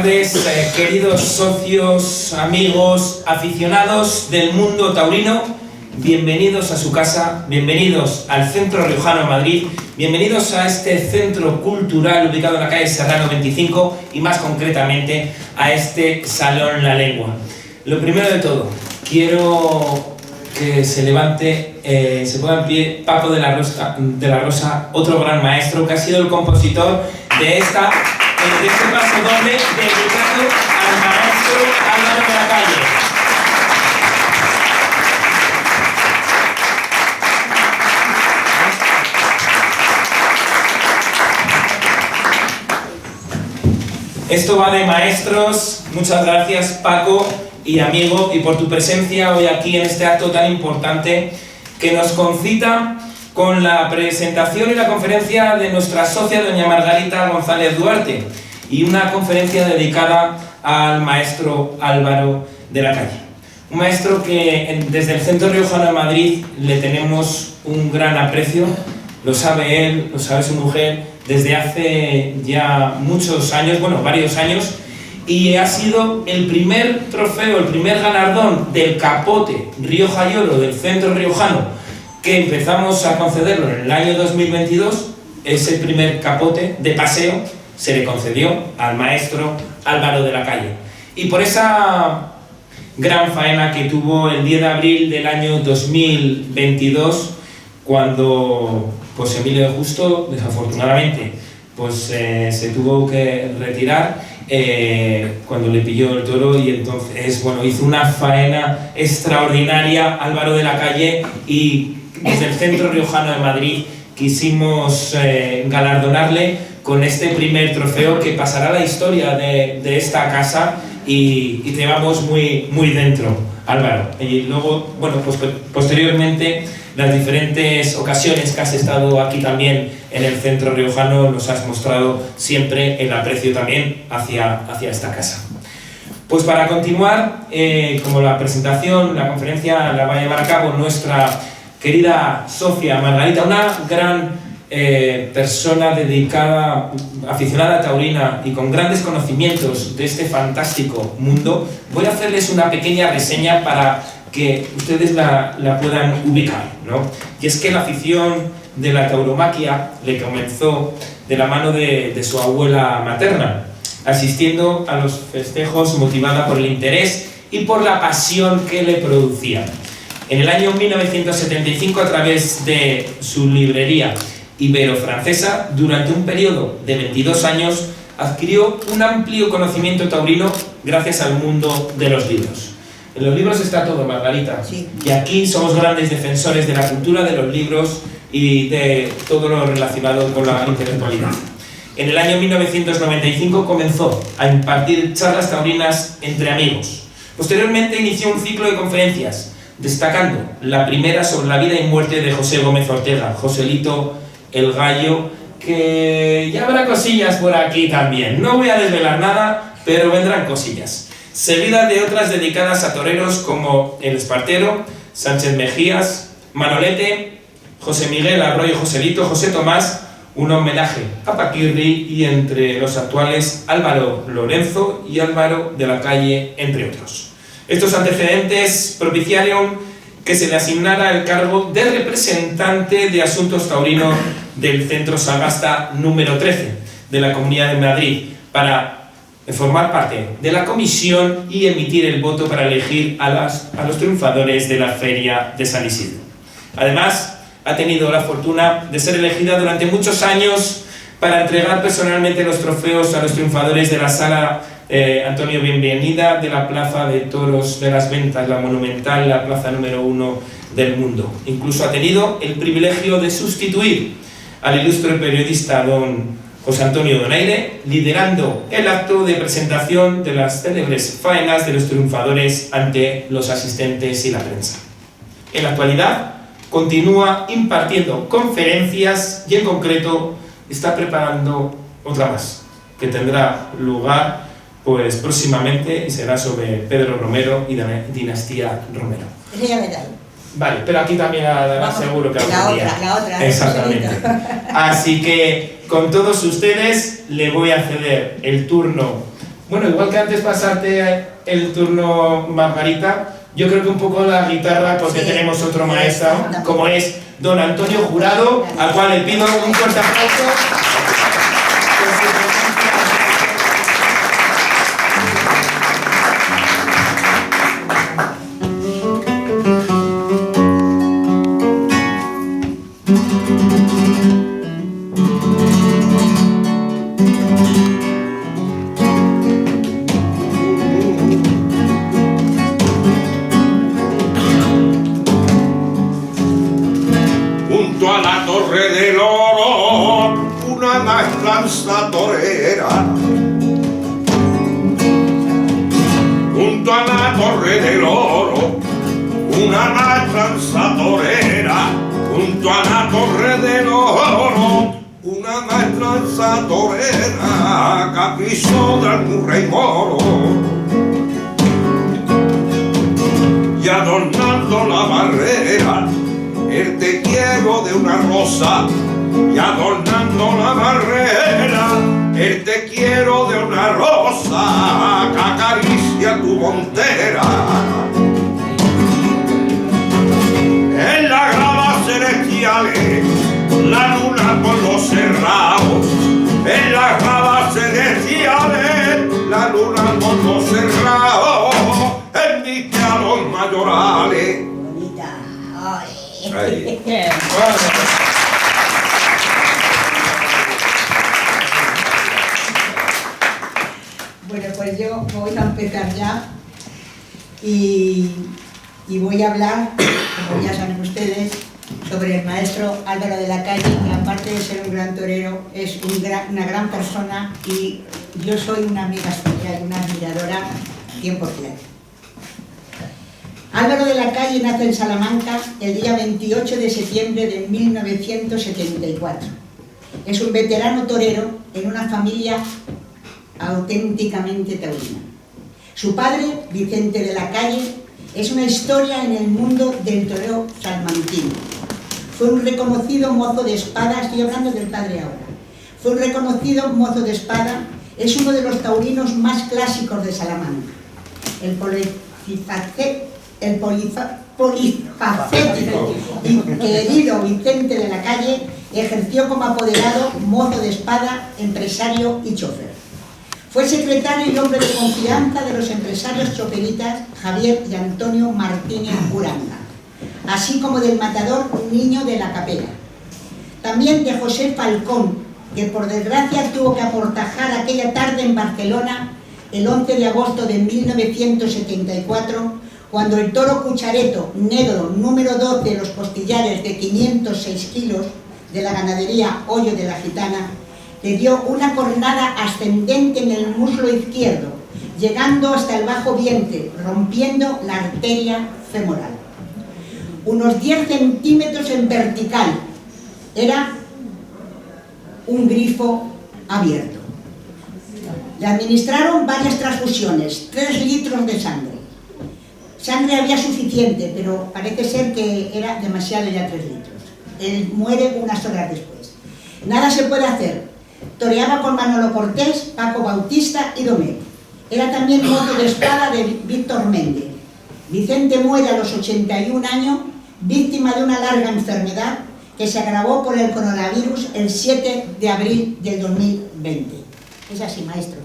tardes, queridos socios, amigos, aficionados del mundo taurino. Bienvenidos a su casa, bienvenidos al Centro Riojano de Madrid, bienvenidos a este centro cultural ubicado en la calle Serrano 25 y más concretamente a este Salón La Lengua. Lo primero de todo, quiero que se levante, se ponga en pie Paco de la Rosa, otro gran maestro que ha sido el compositor de este paso doble dedicado al maestro Álvaro de la Calle. Esto va de maestros. Muchas gracias, Paco y amigo, y por tu presencia hoy aquí en este acto tan importante que nos concita con la presentación y la conferencia de nuestra socia doña Margarita González Duarte y una conferencia dedicada al maestro Álvaro de la Calle. Un maestro que desde el Centro Riojano de Madrid le tenemos un gran aprecio, lo sabe él, lo sabe su mujer, desde hace ya muchos años, bueno, varios años, y ha sido el primer trofeo, el primer galardón del capote Rioja y Oro del Centro Riojano, que empezamos a concederlo en el año 2022. Ese primer capote de paseo se le concedió al maestro Álvaro de la Calle. Y por esa gran faena que tuvo el 10 de abril del año 2022, cuando pues Emilio de Justo, desafortunadamente, pues se tuvo que retirar cuando le pilló el toro, y entonces, bueno, hizo una faena extraordinaria Álvaro de la Calle, y desde el Centro Riojano de Madrid quisimos galardonarle con este primer trofeo que pasará a la historia de esta casa, y te llevamos muy dentro, Álvaro. Y luego, bueno, pues posteriormente, las diferentes ocasiones que has estado aquí también en el Centro Riojano, nos has mostrado siempre el aprecio también hacia esta casa. Pues para continuar, como la presentación, la conferencia la va a llevar a cabo nuestra querida socia Margarita, una gran persona dedicada, aficionada taurina y con grandes conocimientos de este fantástico mundo. Voy a hacerles una pequeña reseña para que ustedes la puedan ubicar, ¿no? Y es que la afición de la tauromaquia le comenzó de la mano de su abuela materna, asistiendo a los festejos motivada por el interés y por la pasión que le producían. En el año 1975, a través de su librería ibero-francesa, durante un periodo de 22 años, adquirió un amplio conocimiento taurino gracias al mundo de los libros. En los libros está todo, Margarita. Sí. Y aquí somos grandes defensores de la cultura de los libros y de todo lo relacionado con la intelectualidad. En el año 1995 comenzó a impartir charlas taurinas entre amigos. Posteriormente inició un ciclo de conferencias, destacando la primera sobre la vida y muerte de José Gómez Ortega, Joselito el Gallo, que ya habrá cosillas por aquí también. No voy a desvelar nada, pero vendrán cosillas. Seguida de otras dedicadas a toreros como El Espartero, Sánchez Mejías, Manolete, José Miguel Arroyo Joselito, José Tomás, un homenaje a Paquirri, y entre los actuales Álvaro Lorenzo y Álvaro de la Calle, entre otros. Estos antecedentes propiciaron que se le asignara el cargo de representante de asuntos taurinos del Centro Sagasta número 13 de la Comunidad de Madrid, para formar parte de la comisión y emitir el voto para elegir a los triunfadores de la Feria de San Isidro. Además, ha tenido la fortuna de ser elegida durante muchos años para entregar personalmente los trofeos a los triunfadores de la Sala Antonio Bienvenida, de la Plaza de Toros de las Ventas, la monumental, la plaza número 1 del mundo. Incluso ha tenido el privilegio de sustituir al ilustre periodista don José Antonio Donaire, liderando el acto de presentación de las célebres faenas de los triunfadores ante los asistentes y la prensa. En la actualidad continúa impartiendo conferencias, y en concreto está preparando otra más, que tendrá lugar pues próximamente, y será sobre Pedro Romero y la dinastía Romero. Ese ya me da. Vale, pero aquí también seguro que algún día. La otra. Exactamente. Así que con todos ustedes le voy a ceder el turno Bueno, igual que antes pasarte el turno, Margarita, yo creo que un poco la guitarra, porque sí, tenemos otro maestro, como es don Antonio Jurado, al cual le pido un fuerte aplauso. Junto a la Torre del Oro, una maestranza torera. Junto a la Torre del Oro, una maestranza torera. Junto a la Torre del Oro, una maestranza torera, capricho de algún rey moro. Y adornando la barrera, el te quiero de una rosa, y adornando la barrera, el te quiero de una rosa que acaricia tu montera. En las gradas celestiales, la luna por los cerrados. En las gradas celestiales, la luna por los cerrados. Enviste a los mayorales. Bonita. Ay. Ahí. Bueno, pues yo voy a empezar ya y voy a hablar, como ya saben ustedes, sobre el maestro Álvaro de la Calle, que aparte de ser un gran torero, es una gran persona, y yo soy una amiga suya y una admiradora 100%. Álvaro de la Calle nace en Salamanca el día 28 de septiembre de 1974. Es un veterano torero en una familia auténticamente taurina. Su padre, Vicente de la Calle, es una historia en el mundo del toreo salmantino. Fue un reconocido mozo de espada, estoy hablando del padre ahora. Fue un reconocido mozo de espada, es uno de los taurinos más clásicos de Salamanca. El polifacético y querido Vicente de la Calle ejerció como apoderado, mozo de espada, empresario y chofer. Fue secretario y hombre de confianza de los empresarios choperitas Javier y Antonio Martínez Uranga, así como del matador Niño de la Capela. También de José Falcón, que por desgracia tuvo que aportajar aquella tarde en Barcelona el 11 de agosto de 1974, cuando el toro Cuchareto negro número 12 de los costillares de 506 kilos de la ganadería Hoyo de la Gitana le dio una cornada ascendente en el muslo izquierdo, llegando hasta el bajo vientre, rompiendo la arteria femoral. Unos 10 centímetros en vertical, era un grifo abierto. Le administraron varias transfusiones, 3 litros de sangre. Sangre había suficiente, pero parece ser que era demasiado ya 3 litros. Él muere unas horas después. Nada se puede hacer. Toreaba con Manolo Cortés, Paco Bautista y Domecq. Era también mozo de espada de Víctor Méndez. Vicente muere a los 81 años, víctima de una larga enfermedad que se agravó por el coronavirus el 7 de abril del 2020. Es así, maestro.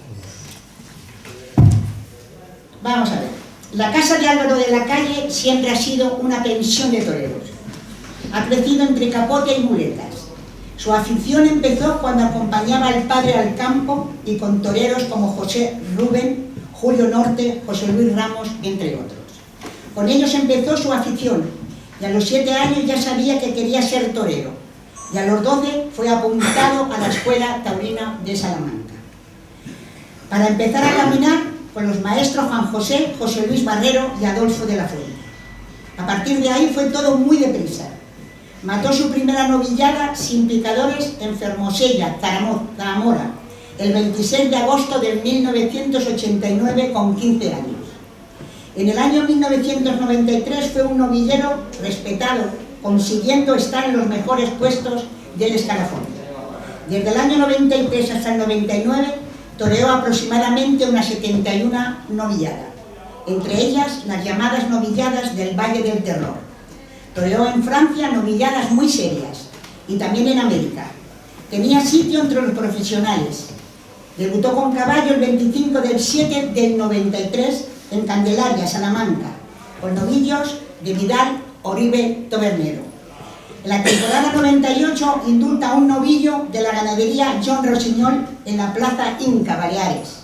Vamos a ver. La casa de Álvaro de la Calle siempre ha sido una pensión de toreros. Ha crecido entre capote y muletas. Su afición empezó cuando acompañaba al padre al campo y con toreros como José Rubén, Julio Norte, José Luis Ramos, entre otros. Con ellos empezó su afición y a los 7 años ya sabía que quería ser torero, y a los 12 fue apuntado a la Escuela Taurina de Salamanca. Para empezar a caminar con los maestros Juan José, José Luis Barrero y Adolfo de la Fuente. A partir de ahí fue todo muy deprisa. Mató su primera novillada sin picadores en Fermosella, Zamora, el 26 de agosto de 1989 con 15 años. En el año 1993 fue un novillero respetado, consiguiendo estar en los mejores puestos del escalafón. Desde el año 93 hasta el 99 toreó aproximadamente unas 71 novilladas, entre ellas las llamadas novilladas del Valle del Terror. Toreó en Francia novilladas muy serias y también en América. Tenía sitio entre los profesionales. Debutó con caballo el 25 del 7 del 93 en Candelaria, Salamanca, con novillos de Vidal Oribe Tabernero. En la temporada 98 indulta un novillo de la ganadería John Rossinyol en la Plaza Inca, Baleares.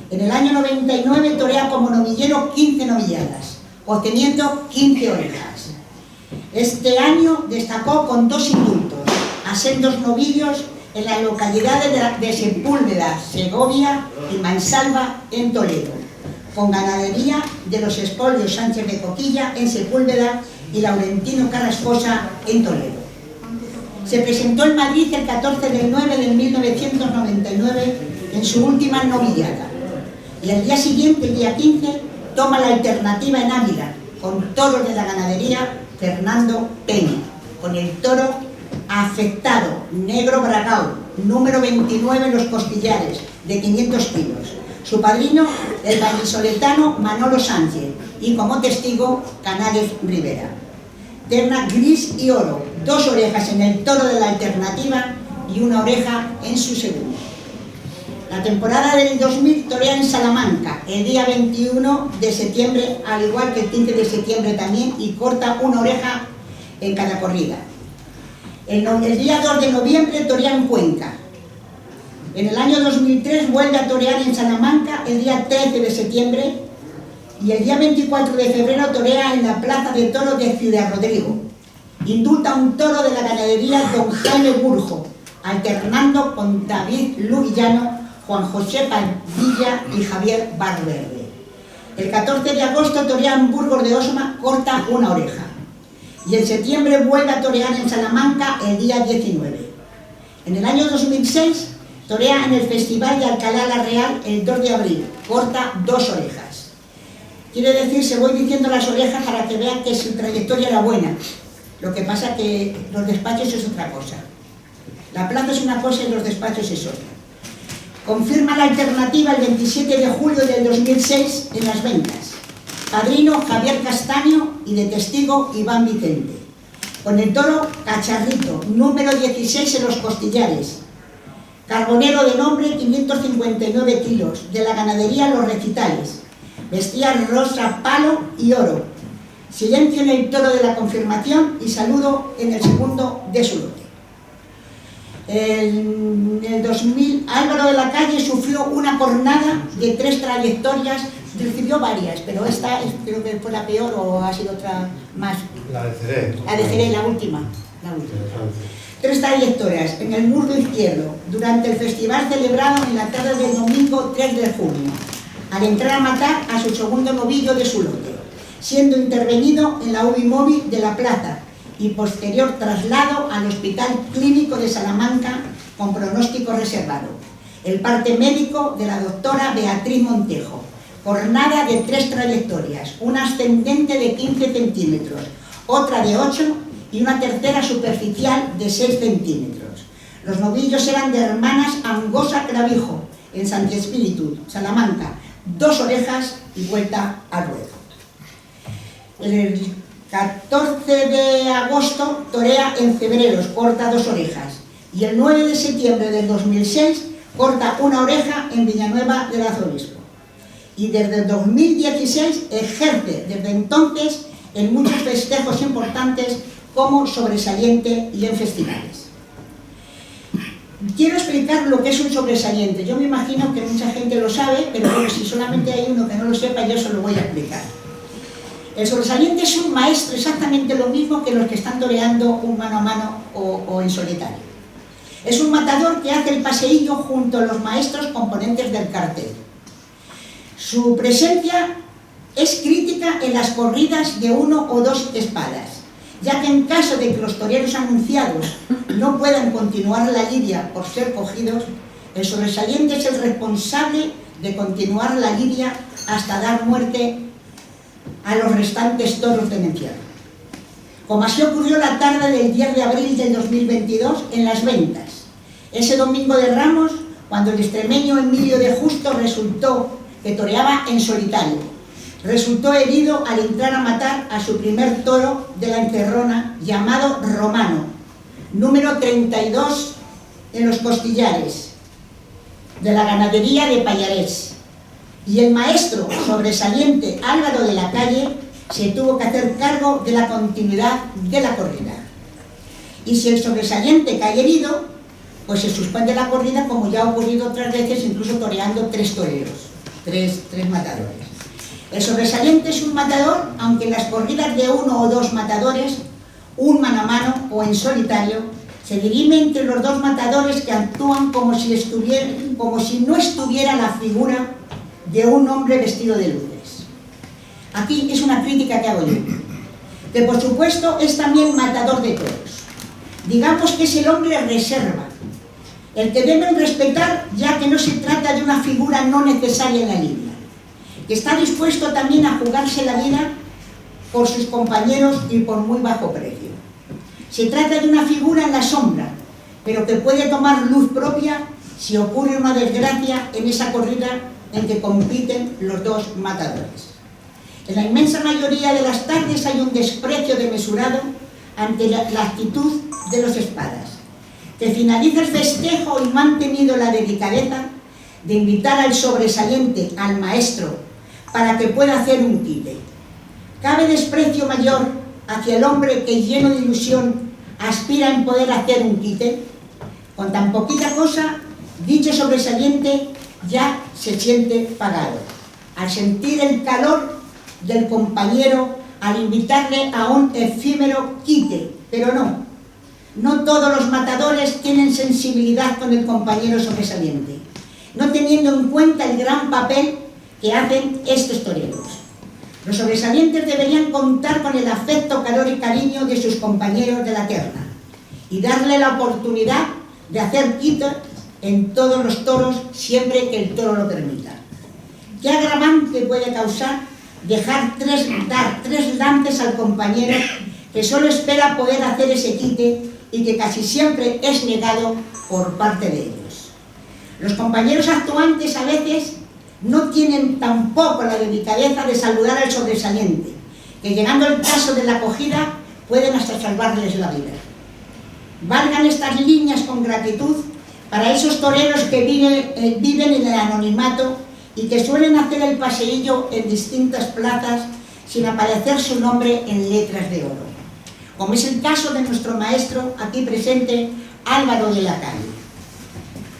En el año 99 torea como novillero 15 novilladas, obteniendo 15 orejas. Este año destacó con 2 indultos a sendos novillos en las localidades de Sepúlveda, Segovia y Mansalva en Toledo, con ganadería de los espolios Sánchez de Coquilla en Sepúlveda y Laurentino Carrascosa en Toledo. Se presentó en Madrid el 14 del 9 de 1999 en su última novillada y al día siguiente, el día 15, toma la alternativa en Ávila con toros de la ganadería Fernando Peña, con el toro Afectado, negro bragao, número 29 en los costillares, de 500 kilos. Su padrino, el vallisoletano Manolo Sánchez, y como testigo, Canales Rivera. Terna gris y oro, 2 orejas en el toro de la alternativa y 1 oreja en su segundo. La temporada del 2000 torea en Salamanca, el día 21 de septiembre, al igual que el 15 de septiembre también, y corta 1 oreja en cada corrida. El día 2 de noviembre torea en Cuenca. En el año 2003 vuelve a torear en Salamanca el día 13 de septiembre y el día 24 de febrero torea en la Plaza de Toros de Ciudad Rodrigo. Indulta un toro de la ganadería Don Jaime Burjo, alternando con David Luvillano, Juan José Padilla y Javier Valverde. El 14 de agosto torea en Burgos de Osma, corta 1 oreja. Y en septiembre vuelve a torear en Salamanca el día 19. En el año 2006 torea en el Festival de Alcalá la Real el 2 de abril, corta 2 orejas. Quiere decir, se voy diciendo las orejas para que vean que su trayectoria era buena. Lo que pasa que los despachos es otra cosa. La plaza es una cosa y los despachos es otra. Confirma la alternativa el 27 de julio del 2006 en Las Ventas. Padrino Javier Castaño y de testigo Iván Vicente. Con el toro Cacharrito, número 16 en los costillares. Carbonero de nombre, 559 kilos, de la ganadería Los Recitales. Vestía rosa, palo y oro. Silencio en el toro de la confirmación y saludo en el segundo de su lote. En el 2000, Álvaro de la Calle sufrió una cornada de 3 trayectorias, recibió varias, pero esta creo que fue la peor o ha sido otra más. La de Jerez. La de Jerez, la última. 3 trayectorias en el muslo izquierdo durante el festival celebrado en la tarde del domingo 3 de junio, al entrar a matar a su segundo novillo de su lote, siendo intervenido en la UBI móvil de la plaza y posterior traslado al Hospital Clínico de Salamanca con pronóstico reservado. El parte médico de la doctora Beatriz Montejo. Jornada de 3 trayectorias, una ascendente de 15 centímetros, otra de 8 y una tercera superficial de 6 centímetros. Los novillos eran de hermanas Angosa Clavijo, en Santi Espíritu, Salamanca, 2 orejas y vuelta al ruedo. El 14 de agosto torea en Cebreros, corta 2 orejas. Y el 9 de septiembre del 2006 corta 1 oreja en Villanueva del Arzobispo. Y desde el 2016 ejerce desde entonces en muchos festejos importantes como sobresaliente y en festivales. Quiero explicar lo que es un sobresaliente. Yo me imagino que mucha gente lo sabe, pero bueno, si solamente hay uno que no lo sepa, yo se lo voy a explicar. El sobresaliente es un maestro exactamente lo mismo que los que están toreando un mano a mano o en solitario. Es un matador que hace el paseillo junto a los maestros componentes del cartel. Su presencia es crítica en las corridas de 1 o 2 espadas, ya que en caso de que los toreros anunciados no puedan continuar la lidia por ser cogidos, el sobresaliente es el responsable de continuar la lidia hasta dar muerte a los restantes toros de mención. Como así ocurrió la tarde del 10 de abril del 2022 en Las Ventas. Ese domingo de Ramos cuando el extremeño Emilio de Justo resultó que toreaba en solitario. Resultó herido al entrar a matar a su primer toro de la encerrona, llamado Romano, número 32 en los Costillares, de la ganadería de Pallarés. Y el maestro sobresaliente Álvaro de la Calle se tuvo que hacer cargo de la continuidad de la corrida. Y si el sobresaliente cae herido, pues se suspende la corrida, como ya ha ocurrido otras veces, incluso toreando 3 toreros, tres matadores. El sobresaliente es un matador, aunque en las corridas de 1 o 2 matadores, un mano a mano o en solitario, se dirime entre los 2 matadores que actúan como si no estuviera la figura de un hombre vestido de luces. Aquí es una crítica que hago yo, que por supuesto es también matador de toros. Digamos que es el hombre reserva, el que deben respetar, ya que no se trata de una figura no necesaria en la línea, que está dispuesto también a jugarse la vida por sus compañeros y por muy bajo precio. Se trata de una figura en la sombra, pero que puede tomar luz propia si ocurre una desgracia en esa corrida en que compiten los 2 matadores. En la inmensa mayoría de las tardes hay un desprecio desmesurado ante la actitud de los espadas, que finaliza el festejo y no han tenido la delicadeza de invitar al sobresaliente, al maestro, para que pueda hacer un quite. ¿Cabe desprecio mayor hacia el hombre que, lleno de ilusión, aspira en poder hacer un quite? Con tan poquita cosa, dicho sobresaliente ya se siente pagado, al sentir el calor del compañero, al invitarle a un efímero quite. Pero no todos los matadores tienen sensibilidad con el compañero sobresaliente, no teniendo en cuenta el gran papel que hacen estos toreros. Los sobresalientes deberían contar con el afecto, calor y cariño de sus compañeros de la terna y darle la oportunidad de hacer quites en todos los toros, siempre que el toro lo permita. ¿Qué agravante puede causar dar 3 lances al compañero que solo espera poder hacer ese quite y que casi siempre es negado por parte de ellos? Los compañeros actuantes a veces no tienen tampoco la delicadeza de saludar al sobresaliente, que llegando el caso de la acogida pueden hasta salvarles la vida. Valgan estas líneas con gratitud para esos toreros que viven en el anonimato y que suelen hacer el paseillo en distintas plazas sin aparecer su nombre en letras de oro, como es el caso de nuestro maestro aquí presente, Álvaro de la Calle,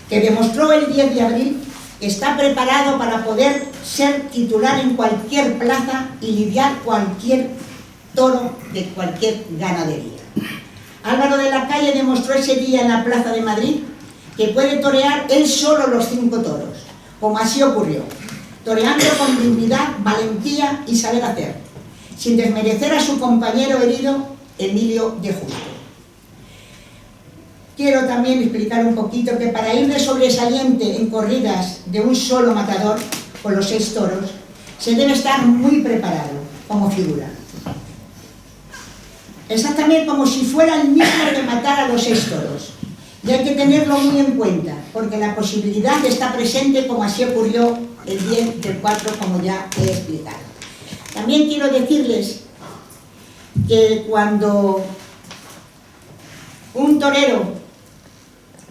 que demostró el 10 de abril que está preparado para poder ser titular en cualquier plaza y lidiar cualquier toro de cualquier ganadería. Álvaro de la Calle demostró ese día en la Plaza de Madrid que puede torear él solo los 5 toros, como así ocurrió, toreando con dignidad, valentía y saber hacer, sin desmerecer a su compañero herido, Emilio de Justo. Quiero también explicar un poquito que para ir de sobresaliente en corridas de un solo matador, con los 6 toros, se debe estar muy preparado como figura. Exactamente como si fuera el mismo que matar a los 6 toros. Y hay que tenerlo muy en cuenta, porque la posibilidad está presente, como así ocurrió el 10 del 4, como ya he explicado. También quiero decirles que cuando un torero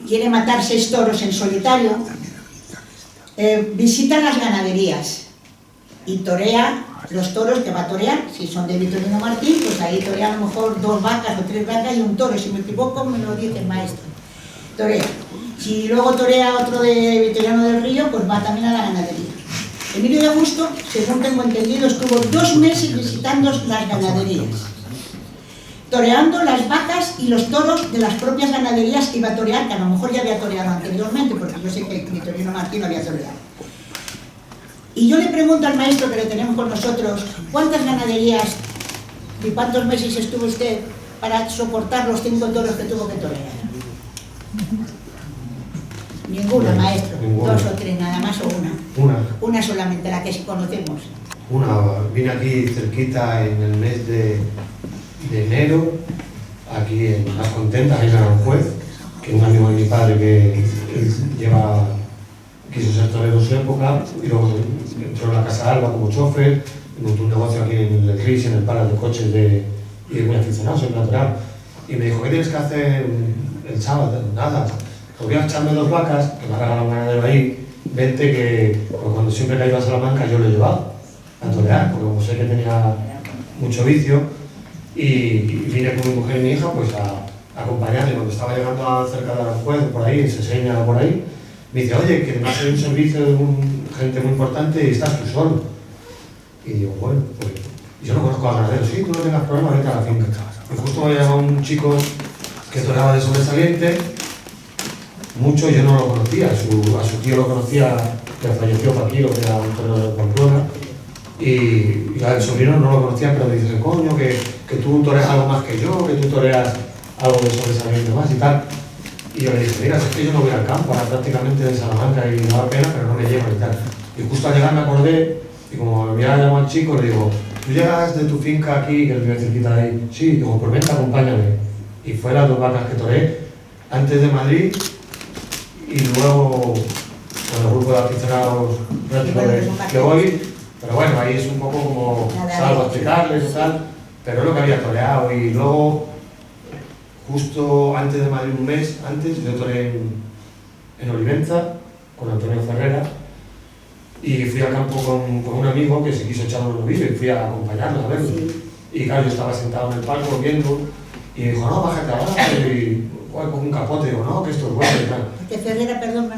quiere matar 6 toros en solitario, visita las ganaderías y torea los toros que va a torear. Si son de Victorino Martín, pues ahí torea a lo mejor 2 vacas o 3 vacas y un toro. Si me equivoco, me lo dice el maestro. Torea. Si luego torea otro de Victoriano del Río, pues va también a la ganadería. Emilio de Justo, según tengo entendido, estuvo 2 meses visitando las ganaderías, toreando las vacas y los toros de las propias ganaderías que iba a torear, que a lo mejor ya había toreado anteriormente, porque yo sé que Victorino Martín no había toreado. Y yo le pregunto al maestro que le tenemos con nosotros, ¿cuántas ganaderías y cuántos meses estuvo usted para soportar los 5 toros que tuvo que torear? Ninguna, maestro. Ninguna. 2 o 3 nada más, o una. Una solamente, la que sí conocemos. Vine aquí cerquita en el mes de enero, aquí en Las Contentas, en Aranjuez, que es un amigo de mi padre que lleva quiso ser torero en su época, y luego entró en la Casa Alba como chofer, montó un negocio aquí en el Gris, en el Palace de Coches y es muy aficionado, soy natural. Y me dijo, ¿qué tienes que hacer el sábado? Nada, os voy a echarme 2 vacas, que me ha regalado un ganadero ahí, vente que pues cuando siempre que he ido a Salamanca yo lo he llevado a torear, porque como sé que tenía mucho vicio, y vine con mi mujer y mi hija pues a acompañarle. Cuando estaba llegando cerca de Aranjuez, por ahí, en Seseña, por ahí, me dice, oye, que me hace un servicio de gente muy importante y estás tú solo. Y digo, bueno, pues yo no conozco al ganadero, sí, tú no tengas problemas, vete a la finca. Y justo me llamó un chico que toreaba de sobresaliente, mucho yo no lo conocía, a su tío lo conocía, que falleció Paquilo, que era un torero de Pamplona, y al sobrino no lo conocía, pero me dice, coño, que tú toreas algo más que yo, que tú toreas algo de sobresaliente más y tal. Y yo le dije, mira, es que yo no voy al campo, ahora prácticamente de Salamanca y me da pena, pero no me llevo y tal. Y justo al llegar me acordé, y como me había llamado al chico, le digo, ¿tú llegas de tu finca aquí, que vive cerquita de ahí? Sí, digo, pues vente, acompáñame. Y fue las 2 vacas que toreé antes de Madrid y luego con el grupo de aficionados que voy, pero bueno, ahí es un poco como salgo a explicarles y tal, pero es lo que había toreado. Y luego, justo antes de Madrid, un mes antes, yo toreé en Olivenza con Antonio Ferrera y fui al campo con un amigo que se quiso echar un novillo y fui a acompañarlo a verlo. Sí. Y claro, yo estaba sentado en el palco viendo y me dijo, no, bájate abajo y con un capote, digo, no, que esto es bueno y tal. Porque Ferrera, perdón,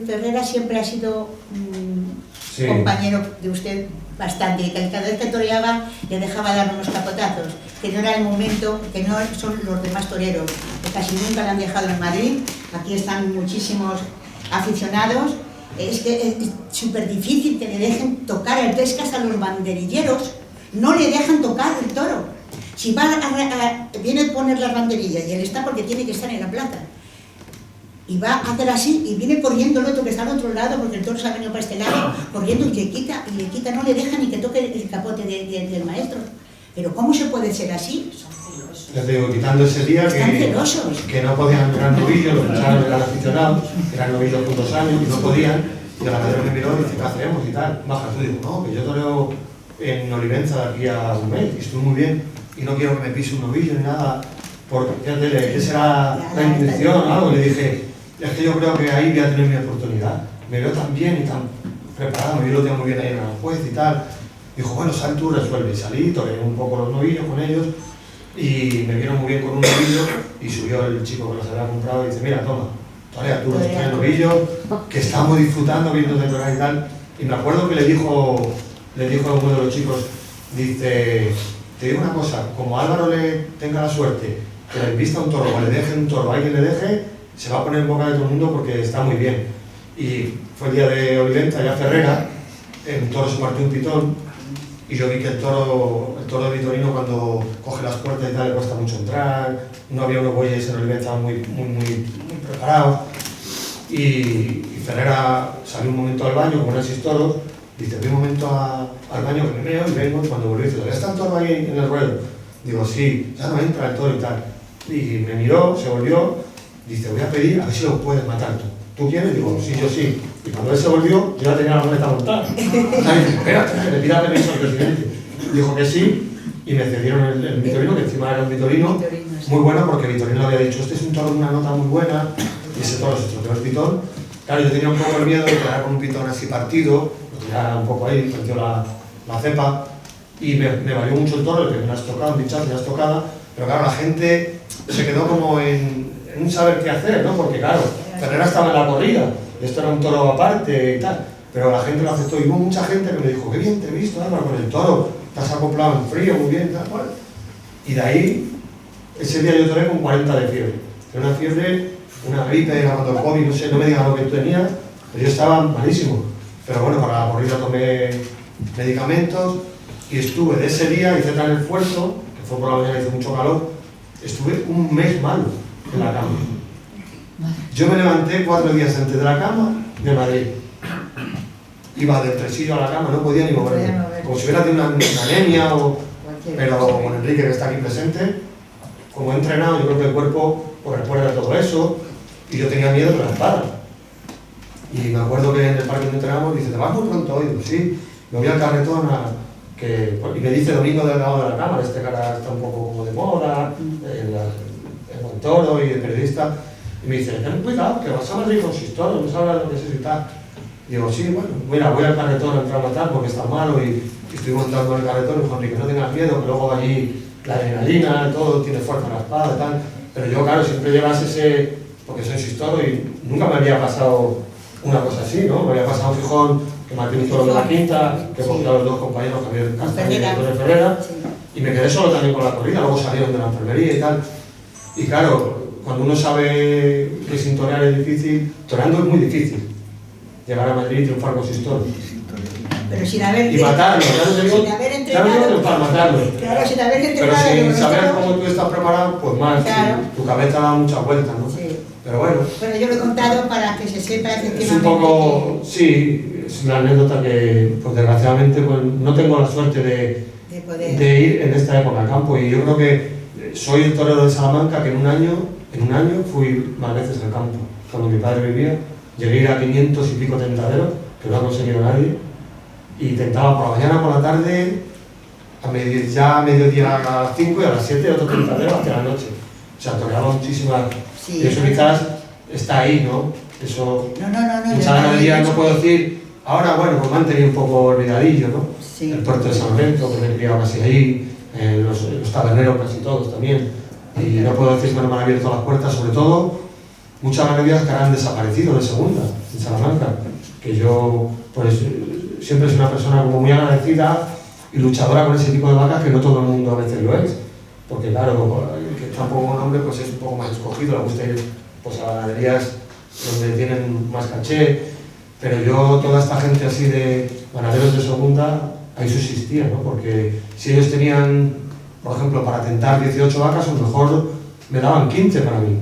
Ferrera siempre ha sido sí, compañero de usted bastante, y cada vez que toreaba le dejaba dar unos capotazos, que no era el momento, que no son los demás toreros, que casi nunca le han dejado en Madrid. Aquí están muchísimos aficionados. Es que es súper difícil que le dejen tocar el pescas a los banderilleros, no le dejan tocar el toro. Si va viene a poner las banderillas y él está porque tiene que estar en la plaza, y va a hacer así y viene corriendo el otro que está al otro lado porque el toro se ha venido para este lado, corriendo y le quita, no le deja ni que toque el capote del maestro. Pero ¿cómo se puede ser así? Son celosos. Les digo, quitando ese día que no podían mirar novillos, los pensaban eran aficionados, eran novillos con 2 años y no podían, y el ganadero me miró y dice, ¿qué hacemos? Y tal, baja tú, digo, no, que yo toreo en Olivenza de aquí a un mes y estoy muy bien y no quiero que me pise un novillo ni nada, porque fíjate, esa era la intención o algo. Le dije, es que yo creo que ahí voy a tener mi oportunidad, me veo tan bien y tan preparado, yo lo tengo muy bien ahí en Aranjuez y tal. Dijo, bueno, sal tú, resuelve. Y salí, toreé un poco los novillos con ellos y me vieron muy bien con un novillo y subió el chico que los había comprado y dice, mira, toma, torea tú los 3 novillos, que estamos disfrutando viéndote torear y tal. Y me acuerdo que le dijo a uno de los chicos, dice, te digo una cosa, como Álvaro le tenga la suerte que le invista un toro o le deje un toro, a alguien le deje, se va a poner en boca de todo el mundo porque está muy bien. Y fue el día de Olivenza, ya Ferrera, un toro se partió un pitón y yo vi que el toro de Vitorino cuando coge las puertas y tal le cuesta mucho entrar, no había unos bueyes en Olivenza muy preparados y Ferrera salió un momento al baño con esos toros. Dice, voy un momento al baño que me meo y vengo, y cuando volví dice, ¿todavía está el toro ahí en el ruedo? Digo, sí, ya no entra el toro y tal. Y me miró, se volvió, dice, voy a pedir a ver si lo puedes matar tú. ¿Tú quieres? Digo, sí, yo sí. Y cuando él se volvió, yo ya tenía la maleta montada. O sea, dice, espérate, que le pida permiso al presidente. Dijo que sí, y me cedieron el Vitorino, que encima era un Vitorino muy bueno, porque Vitorino había dicho, este es un toro de una nota muy buena, y ese toro se estropeó el pitón. Claro, yo tenía un poco el miedo de quedar con un pitón así partido, ya un poco ahí, perdió la cepa y me valió mucho el toro, el que me has tocado, un bichazo, me has tocado, pero claro, la gente se quedó como en un saber qué hacer, ¿no? Porque claro, Ferrera estaba en la corrida, esto era un toro aparte y tal, pero la gente lo aceptó y hubo mucha gente que me dijo, qué bien te he visto, Álvaro, con el toro, te has acoplado en frío, muy bien, tal cual. Y de ahí, ese día yo toré con 40 de fiebre, una fiebre, una gripe, era cuando el COVID, no sé, no me digas lo que tú tenías, pero yo estaba malísimo. Pero bueno, para la corrida tomé medicamentos y estuve de ese día, hice tal esfuerzo, que fue por la mañana, hizo mucho calor, estuve un mes malo en la cama. Yo me levanté 4 días antes de la cama de Madrid. Iba del tresillo a la cama, no podía ni moverme. Como si hubiera tenido una anemia, pero con Enrique que está aquí presente, como he entrenado, yo creo que el cuerpo recuerda todo eso y yo tenía miedo de la espada. Y me acuerdo que en el parque donde entrenamos dice, ¿te vas muy pronto hoy? Digo, sí, me voy al carretón y me dice Domingo Delgado de la Cámara, este cara está un poco como de moda, en Montoro y de periodista, y me dice, ten cuidado, que vas a Madrid con Sistoro, no sabes lo que es eso y tal. Y digo, sí, bueno, mira, voy al carretón a entrar a matar porque está malo y estoy montando en el carretón y dijo, Enrique, no tengas miedo, que luego allí la adrenalina, todo, tiene fuerza en la espada y tal. Pero yo, claro, siempre llevas ese, porque soy Sistoro y nunca me había pasado una cosa así, ¿no? Me había pasado en Gijón, que maté un toro de la quinta, que cogí a los dos compañeros, Javier Castañeda y Antonio Ferrera, y me quedé solo también con la corrida, luego salieron de la enfermería y tal. Y claro, cuando uno sabe que sin torear es difícil, toreando es muy difícil. Llegar a Madrid y triunfar con Sistoro. Pero sin haber... Y matarlo, sin haber entrenado... para matarlo. Claro, sin haber entrenado... Pero sin saber cómo tú estás preparado, pues más, claro. Tu cabeza da muchas vueltas, ¿no? Sí. Pero bueno... Bueno, yo lo he contado para que se sepa efectivamente... Es un poco... Sí, es una anécdota que, pues desgraciadamente, pues, no tengo la suerte de ir en esta época al campo. Y yo creo que soy el torero de Salamanca que en un año fui más veces al campo. Cuando mi padre vivía, llegué a ir a 500 y pico tentaderos, que no ha conseguido nadie. Y tentaba por la mañana, por la tarde, ya a mediodía a las 5 y a las 7 otro tentadero hacia la noche. O sea, toreaba muchísimas... Sí, y eso quizás está ahí, ¿no? Eso... No. Mucha ganadería no puedo decir... Ahora, bueno, pues me han tenido un poco olvidadillo, ¿no? Sí. El puerto de San Lorenzo, que me he criado casi ahí, los taberneros casi todos también. Y no puedo decir que no me han abierto las puertas, sobre todo muchas ganaderías que han desaparecido de segunda, en Salamanca. Que yo, pues... siempre es una persona como muy agradecida y luchadora con ese tipo de vacas que no todo el mundo a veces lo es. Porque claro, el que está un poco con nombre pues es un poco más escogido, le gusta ir pues, a ganaderías donde tienen más caché. Pero yo, toda esta gente así de ganaderos de segunda, ahí subsistía, ¿no? Porque si ellos tenían, por ejemplo, para tentar 18 vacas, a lo mejor me daban 15 para mí.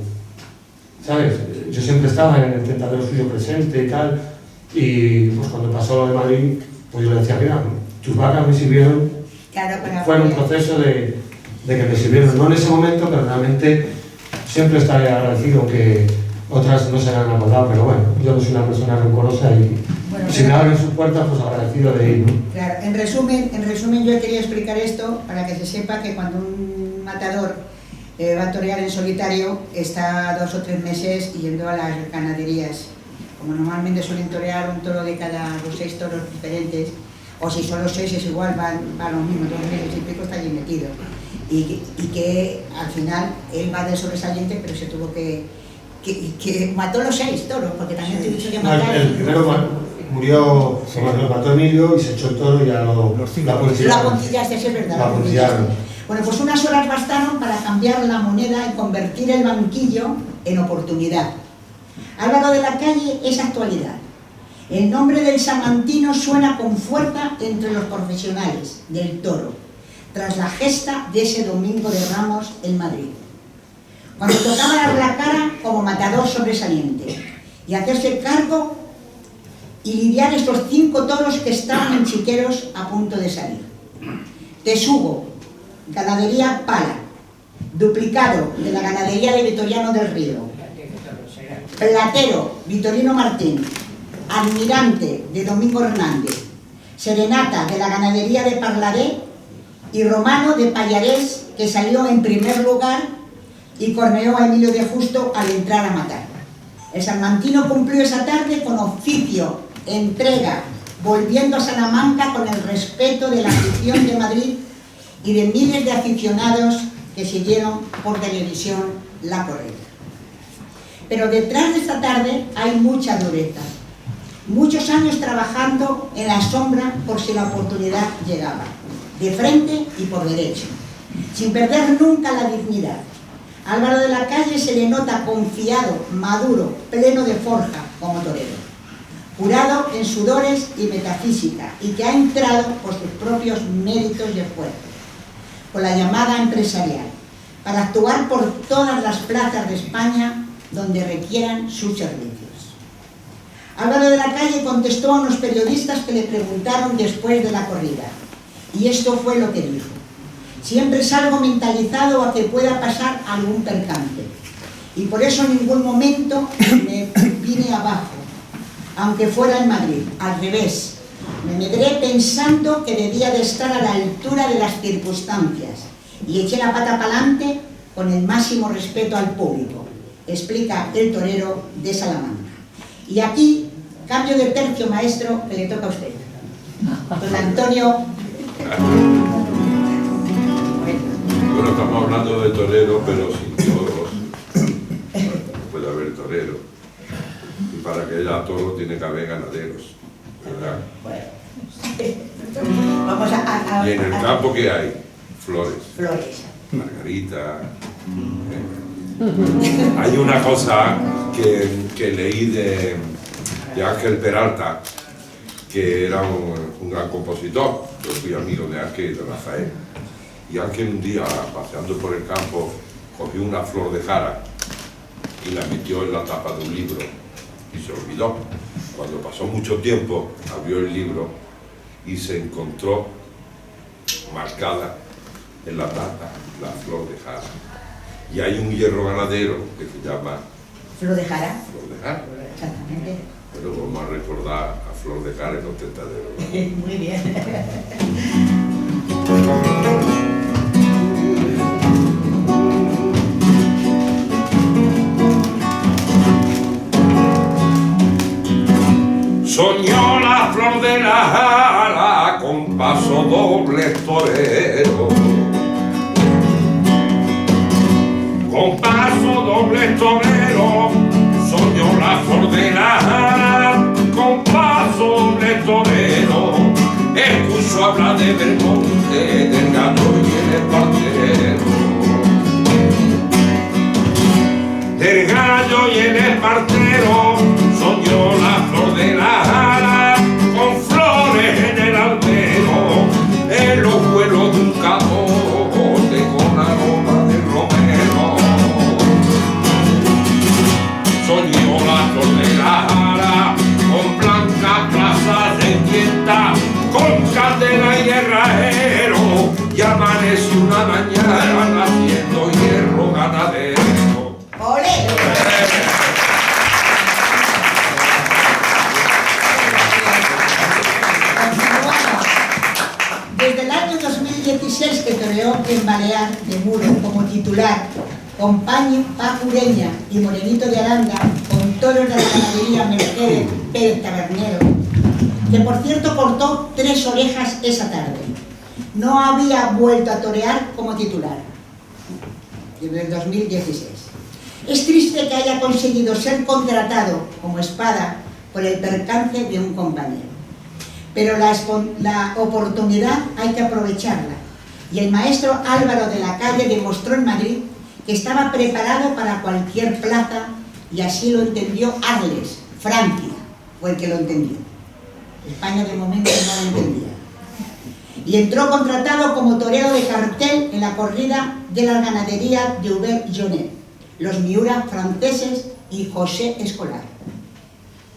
¿Sabes? Yo siempre estaba en el tentadero suyo presente y tal. Y pues cuando pasó lo de Madrid, pues yo le decía, mira, tus vacas me sirvieron, claro, fue un proceso de que me sirvieron, no en ese momento, pero realmente siempre estaré agradecido, que otras no se han acordado, pero bueno, yo no soy una persona rencorosa y bueno, si me abren sus puertas, pues agradecido de ir, ¿no? Claro, en resumen yo quería explicar esto para que se sepa que cuando un matador va a torear en solitario, está 2 o 3 meses yendo a las ganaderías. Como normalmente suelen torear un toro de cada 6 toros diferentes, o si son los 6 es igual, van lo mismo, 2 meses y pico está allí metido. Y que al final él va de sobresaliente, pero se tuvo que mató los 6 toros, porque también te he dicho que matar. El primero murió, sí. Lo mató Emilio y se echó el toro y ya la puntillaste, es verdad. La puntillaron. Bueno, pues unas horas bastaron para cambiar la moneda y convertir el banquillo en oportunidad. Álvaro de la Calle es actualidad. El nombre del salmantino suena con fuerza entre los profesionales del toro, tras la gesta de ese domingo de Ramos en Madrid. Cuando tocaba dar la cara como matador sobresaliente y hacerse cargo y lidiar estos 5 toros que estaban en chiqueros a punto de salir. Tesugo, ganadería Pala, duplicado de la ganadería de Vitoriano del Río. Platero, Vitorino Martín, Admirante, de Domingo Hernández, Serenata, de la ganadería de Parlaré, y Romano, de Pallarés, que salió en primer lugar y corneó a Emilio de Justo al entrar a matar. El salmantino cumplió esa tarde con oficio, entrega, volviendo a Salamanca con el respeto de la afición de Madrid y de miles de aficionados que siguieron por televisión la corrida. Pero detrás de esta tarde hay mucha dureza, muchos años trabajando en la sombra por si la oportunidad llegaba, de frente y por derecho, sin perder nunca la dignidad. Álvaro de la Calle se le nota confiado, maduro, pleno de forja como torero, curado en sudores y metafísica, y que ha entrado por sus propios méritos y esfuerzos, por la llamada empresarial, para actuar por todas las plazas de España donde requieran sus servicios. Álvaro de la Calle contestó a unos periodistas que le preguntaron después de la corrida, y esto fue lo que dijo: siempre salgo mentalizado a que pueda pasar algún percance, y por eso en ningún momento me vine abajo. aunque fuera en Madrid, al revés. Me medré pensando que debía de estar a la altura de las circunstancias y eché la pata para adelante con el máximo respeto al público, explica el torero de Salamanca. Y aquí, cambio de tercio, maestro, que le toca a usted. Don Antonio. Bueno, estamos hablando de torero, pero sin toros. No puede haber torero. Y para que haya toro tiene que haber ganaderos, ¿verdad? Vamos a y en el campo, ¿qué hay? Flores. Flores. Margarita. Hay una cosa que leí de Ángel Peralta, que era un gran compositor. Yo fui amigo de Ángel y de Rafael. Y Ángel un día, paseando por el campo, cogió una flor de jara y la metió en la tapa de un libro y se olvidó. Cuando pasó mucho tiempo, abrió el libro y se encontró marcada en la tapa la flor de jara. Y hay un hierro ganadero que se llama Flor de Jara. Flor de Jara. Exactamente. Pero vamos a recordar a Flor de Jara en los tentaderos. Muy bien. Soñó la flor de la jara con paso doble torero. Con paso doble torero, soñó la flor de la jara con paso doble torero. Escuchó hablar de Belmonte, del gato y el espartero. Del gallo y el espartero, soñó la flor de la jara con flores en el albero, en los vuelos de un capote con aroma de romero. Soñó la flor de la jara con blancas plazas de tienda, con candela y herrajero, y amaneció una mañana haciendo hierro ganadero. ¡Ole! Desde el año 2016 que toreó en Balear de Muro como titular, con Paco Ureña y Morenito de Aranda, con toros de la ganadería Mercedes Pérez Tabernero, que por cierto cortó 3 orejas esa tarde. No había vuelto a torear como titular desde el 2016. Es triste que haya conseguido ser contratado como espada por el percance de un compañero. Pero la oportunidad hay que aprovecharla. Y el maestro Álvaro de la Calle demostró en Madrid que estaba preparado para cualquier plaza, y así lo entendió Arles, Francia, fue el que lo entendió. España de momento no lo entendía. Y entró contratado como torero de cartel en la corrida de la ganadería de Hubert Jonet, los Miura franceses y José Escolar,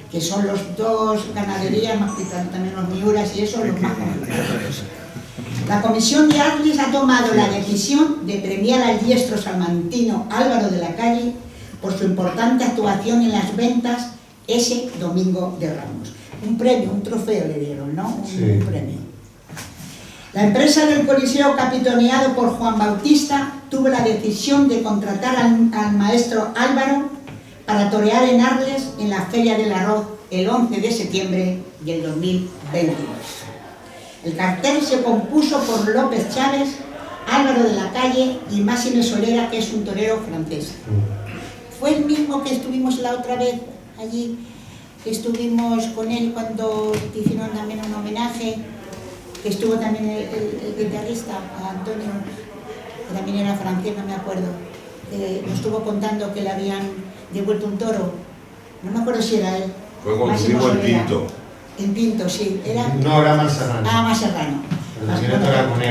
que son los dos ganaderías, más que también los Miuras y eso, los más conocidos. La comisión de Arles ha tomado la decisión de premiar al diestro salmantino Álvaro de la Calle por su importante actuación en las ventas ese domingo de Ramos. Un premio, un trofeo le dieron, ¿no? Un premio. La empresa del Coliseo, capitaneado por Juan Bautista, tuvo la decisión de contratar al maestro Álvaro para torear en Arles en la Feria del Arroz el 11 de septiembre del 2022. El cartel se compuso por López Chávez, Álvaro de la Calle y Máxime Solera, que es un torero francés. Fue el mismo que estuvimos la otra vez allí, que estuvimos con él cuando hicieron también un homenaje, que estuvo también el guitarrista, Antonio, que también era francés, no me acuerdo, que nos estuvo contando que le habían devuelto un toro. No me acuerdo si era él. Fue cuando estuvimos en Pinto. En Pinto, sí. No, era más Serrano. Ah, más Serrano.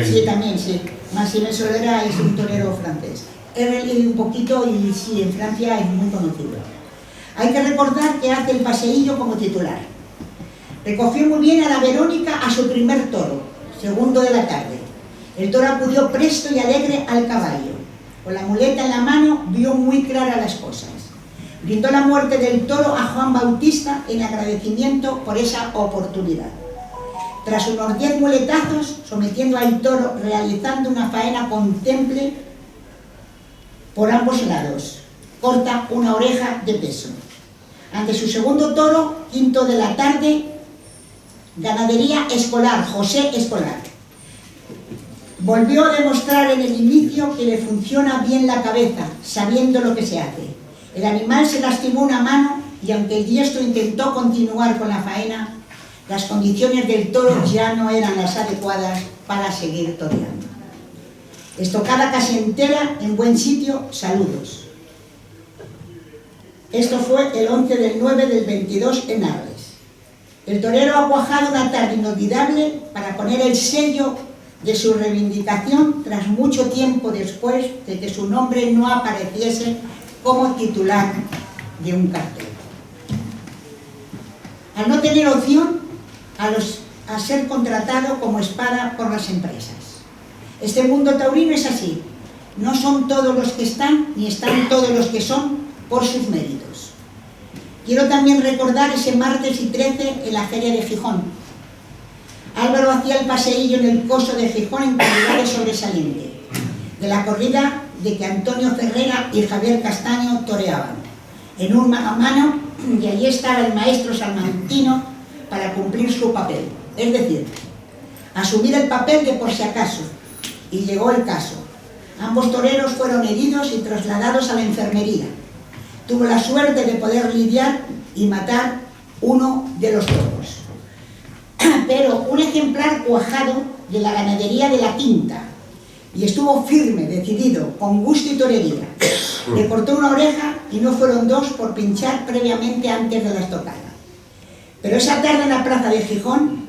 Sí, también, sí. Máxime Solera es un torero francés. He leído un poquito y sí, en Francia es muy conocido. Hay que recordar que hace el paseillo como titular. Recogió muy bien a la Verónica a su primer toro, segundo de la tarde. El toro acudió presto y alegre al caballo. Con la muleta en la mano vio muy claras las cosas. brindó la muerte del toro a Juan Bautista en agradecimiento por esa oportunidad. Tras unos 10 muletazos, sometiendo al toro, realizando una faena con temple por ambos lados, corta una oreja de peso. Ante su segundo toro, quinto de la tarde, ganadería Escolar, José Escolar. Volvió a demostrar en el inicio que le funciona bien la cabeza, sabiendo lo que se hace. El animal se lastimó una mano y aunque el diestro intentó continuar con la faena, las condiciones del toro ya no eran las adecuadas para seguir toreando. Estocada casi entera, en buen sitio, saludos. Esto fue el 11 del 9 del 22 en Arles. El torero ha cuajado una tarde inolvidable para poner el sello de su reivindicación tras mucho tiempo después de que su nombre no apareciese como titular de un cartel. Al no tener opción a ser contratado como espada por las empresas. Este mundo taurino es así. No son todos los que están, ni están todos los que son por sus méritos. Quiero también recordar ese martes y 13 en la Feria de Gijón. Álvaro hacía el paseillo en el coso de Gijón en calidad de sobresaliente, de la corrida de que Antonio Ferrera y Javier Castaño toreaban, en un mano a mano, y allí estaba el maestro salmantino para cumplir su papel, es decir, asumir el papel de por si acaso, y llegó el caso. Ambos toreros fueron heridos y trasladados a la enfermería. Tuvo la suerte de poder lidiar y matar uno de los toros. Pero un ejemplar cuajado de la ganadería de la Quinta, y estuvo firme, decidido, con gusto y torería. Le cortó una oreja y no fueron dos por pinchar previamente antes de la estocada. Pero esa tarde en la plaza de Gijón,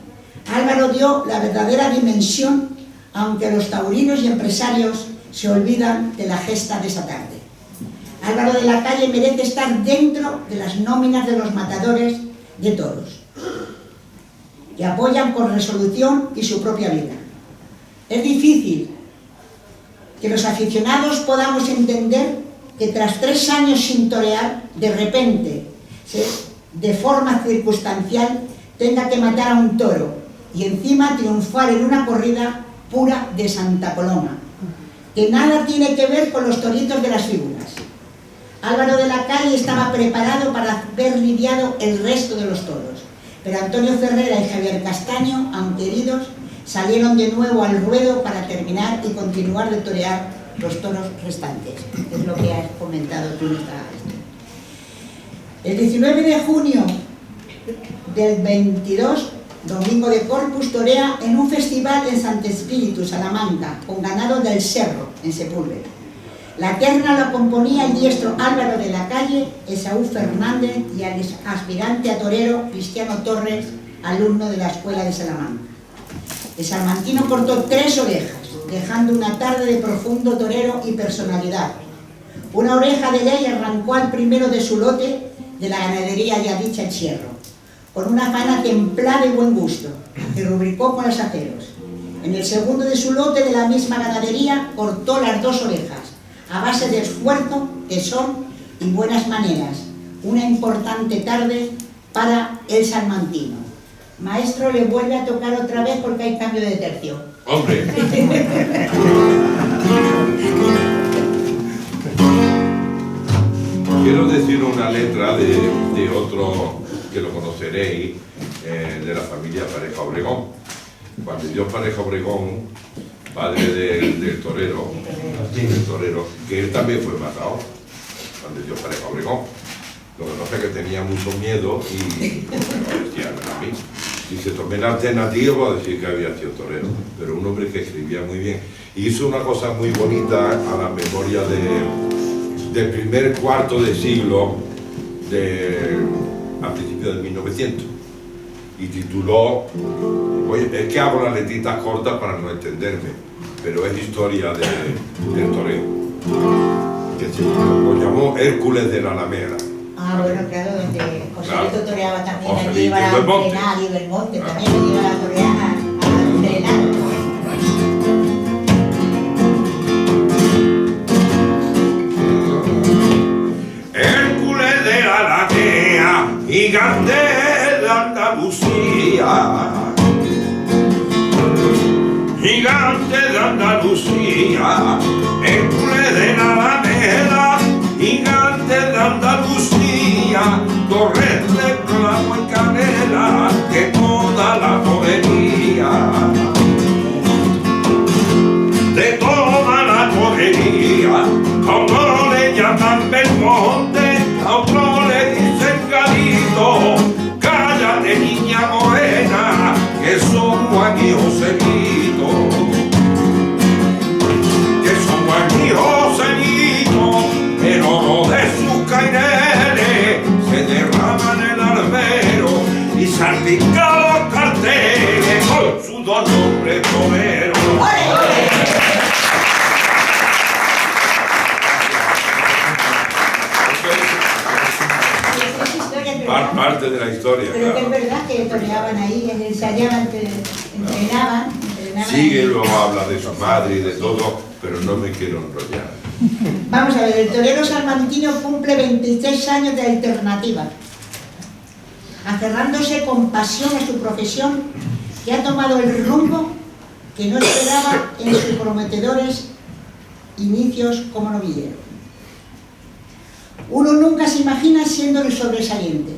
Álvaro dio la verdadera dimensión, aunque los taurinos y empresarios se olvidan de la gesta de esa tarde. Álvaro de la Calle merece estar dentro de las nóminas de los matadores de toros, que apoyan con resolución y su propia vida. Es difícil que los aficionados podamos entender que tras 3 años sin torear, de repente, de forma circunstancial, tenga que matar a un toro y encima triunfar en una corrida pura de Santa Coloma, que nada tiene que ver con los toritos de las figuras. Álvaro de la Calle estaba preparado para haber lidiado el resto de los toros, pero Antonio Ferrera y Javier Castaño, aunque heridos, salieron de nuevo al ruedo para terminar y continuar de torear los toros restantes. Es lo que has comentado tú en esta. El 19 de junio del 22, domingo de Corpus, torea en un festival en Sant Espíritu, Salamanca, con ganado del Cerro, en Sepúlveda. La terna la componía el diestro Álvaro de la Calle, Esaú Fernández y el aspirante a torero Cristiano Torres, alumno de la Escuela de Salamanca. El salmantino cortó 3 orejas, dejando una tarde de profundo torero y personalidad. Una oreja de ley arrancó al primero de su lote de la ganadería ya dicha El Cierro, con una faena templada y buen gusto, que rubricó con los aceros. En el segundo de su lote de la misma ganadería cortó las 2 orejas, a base de esfuerzo, tesón y buenas maneras. Una importante tarde para el salmantino. Maestro, le vuelve a tocar otra vez porque hay cambio de tercio. ¡Hombre! Quiero decir una letra de otro que lo conoceréis, de la familia Pareja Obregón. Juan de Dios Pareja Obregón, padre del torero, que él también fue matado. Juan de Dios Pareja Obregón. Lo que pasa es que tenía mucho miedo y decía a mí. Si se tomé la alternativa, voy a decir que había sido torero, pero un hombre que escribía muy bien. Y hizo una cosa muy bonita a la memoria del primer cuarto de siglo, a principios de 1900. Y tituló, es que hago las letritas cortas para no entenderme, pero es historia del toreo, que lo llamó Hércules de la Alameda. Ah, bueno, claro, donde Joselito toreaba también, Joselito allí iba a Belmonte. entrenar, y Belmonte también le iba a torear a entrenar. Hércules gigante de Andalucía, Hércules de la Alameda, gigante de Andalucía, torres de clavo y canela, que toda la torería, de toda la torería, a uno le llaman Belmonte, a otro le dicen Galito, cállate niña morena, que son Juan y Joselito, que son Juan y Joselito, el oro de sus caineles se derrama en el albero y salpica los carteles con su dolor de torero. Parte de la historia. Pero que es verdad que toreaban ahí, ensayaban, entrenaban. Sigue, luego habla de su madre y de todo, pero no me quiero enrollar. Vamos a ver, el torero salmantino cumple 26 años de alternativa, aferrándose con pasión a su profesión, que ha tomado el rumbo que no esperaba en sus prometedores inicios como novillero. Uno nunca se imagina siendo el sobresaliente,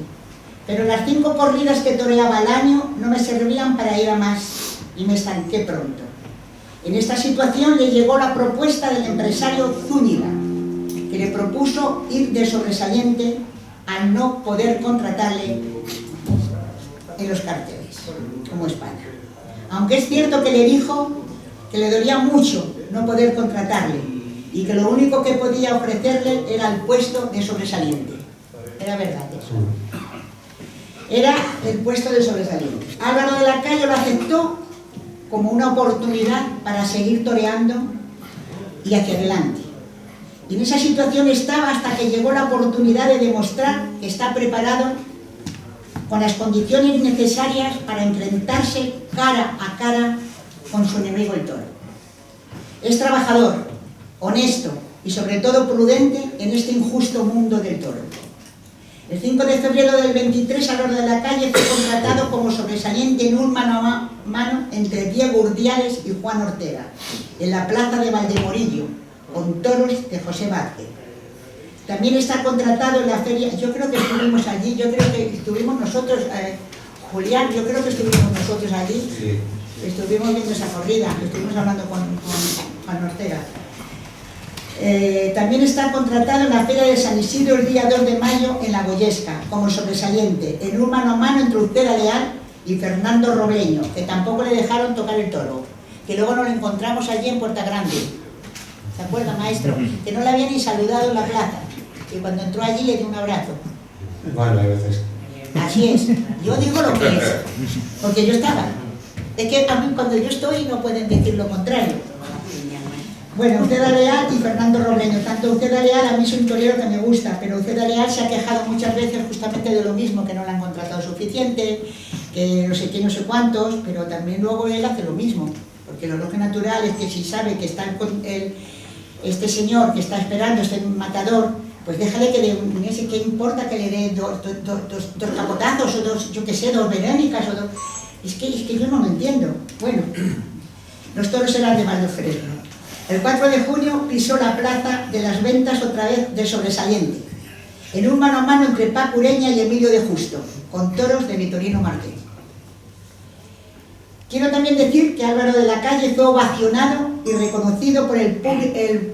pero las 5 corridas que toreaba al año no me servían para ir a más y me estanqué pronto. En esta situación le llegó la propuesta del empresario Zúñiga, que le propuso ir de sobresaliente al no poder contratarle en los carteles como España. Aunque es cierto que le dijo que le dolía mucho no poder contratarle y que lo único que podía ofrecerle era el puesto de sobresaliente. Era verdad eso. Era el puesto de sobresaliente. Álvaro de la Calle lo aceptó como una oportunidad para seguir toreando y hacia adelante. Y en esa situación estaba hasta que llegó la oportunidad de demostrar que está preparado con las condiciones necesarias para enfrentarse cara a cara con su enemigo el toro. Es trabajador, honesto y sobre todo prudente en este injusto mundo del toro. El 5 de febrero del 23, Álvaro de la Calle fue contratado como sobresaliente en un mano a mano entre Diego Urdiales y Juan Ortega, en la plaza de Valdemorillo, con toros de José Vázquez. También está contratado en la feria, yo creo que estuvimos allí, yo creo que estuvimos nosotros, Julián, yo creo que estuvimos nosotros allí, sí. Estuvimos viendo esa corrida, estuvimos hablando con Juan Ortega. También está contratado en la Feria de San Isidro el día 2 de mayo en La Goyesca, como sobresaliente, en un mano a mano entre Uceda Leal y Fernando Robleño, que tampoco le dejaron tocar el toro, que luego nos lo encontramos allí en Puerta Grande. ¿Se acuerda, maestro? Que no le había ni saludado en la plaza, y cuando entró allí le dio un abrazo. Bueno, hay veces. Así es, yo digo lo que es, porque yo estaba. Es que a mí cuando yo estoy no pueden decir lo contrario. Bueno, Uceda Leal y Fernando Robleño. Tanto Uceda Leal, a mí es un torero que me gusta, pero Uceda Leal se ha quejado muchas veces justamente de lo mismo, que no le han contratado suficiente, que no sé qué, no sé cuántos, pero también luego él hace lo mismo, porque lo lógico natural es que si sabe que está este señor que está esperando, este matador, pues déjale que le, ¿qué importa que le dé dos capotazos o dos, yo qué sé, dos verónicas o dos... Es que yo no lo entiendo. Bueno, los toros eran de Valdo Fresno. El 4 de junio pisó la plaza de las ventas otra vez de sobresaliente, en un mano a mano entre Paco Ureña y Emilio de Justo, con toros de Vitorino Márquez. Quiero también decir que Álvaro de la Calle fue ovacionado y reconocido por el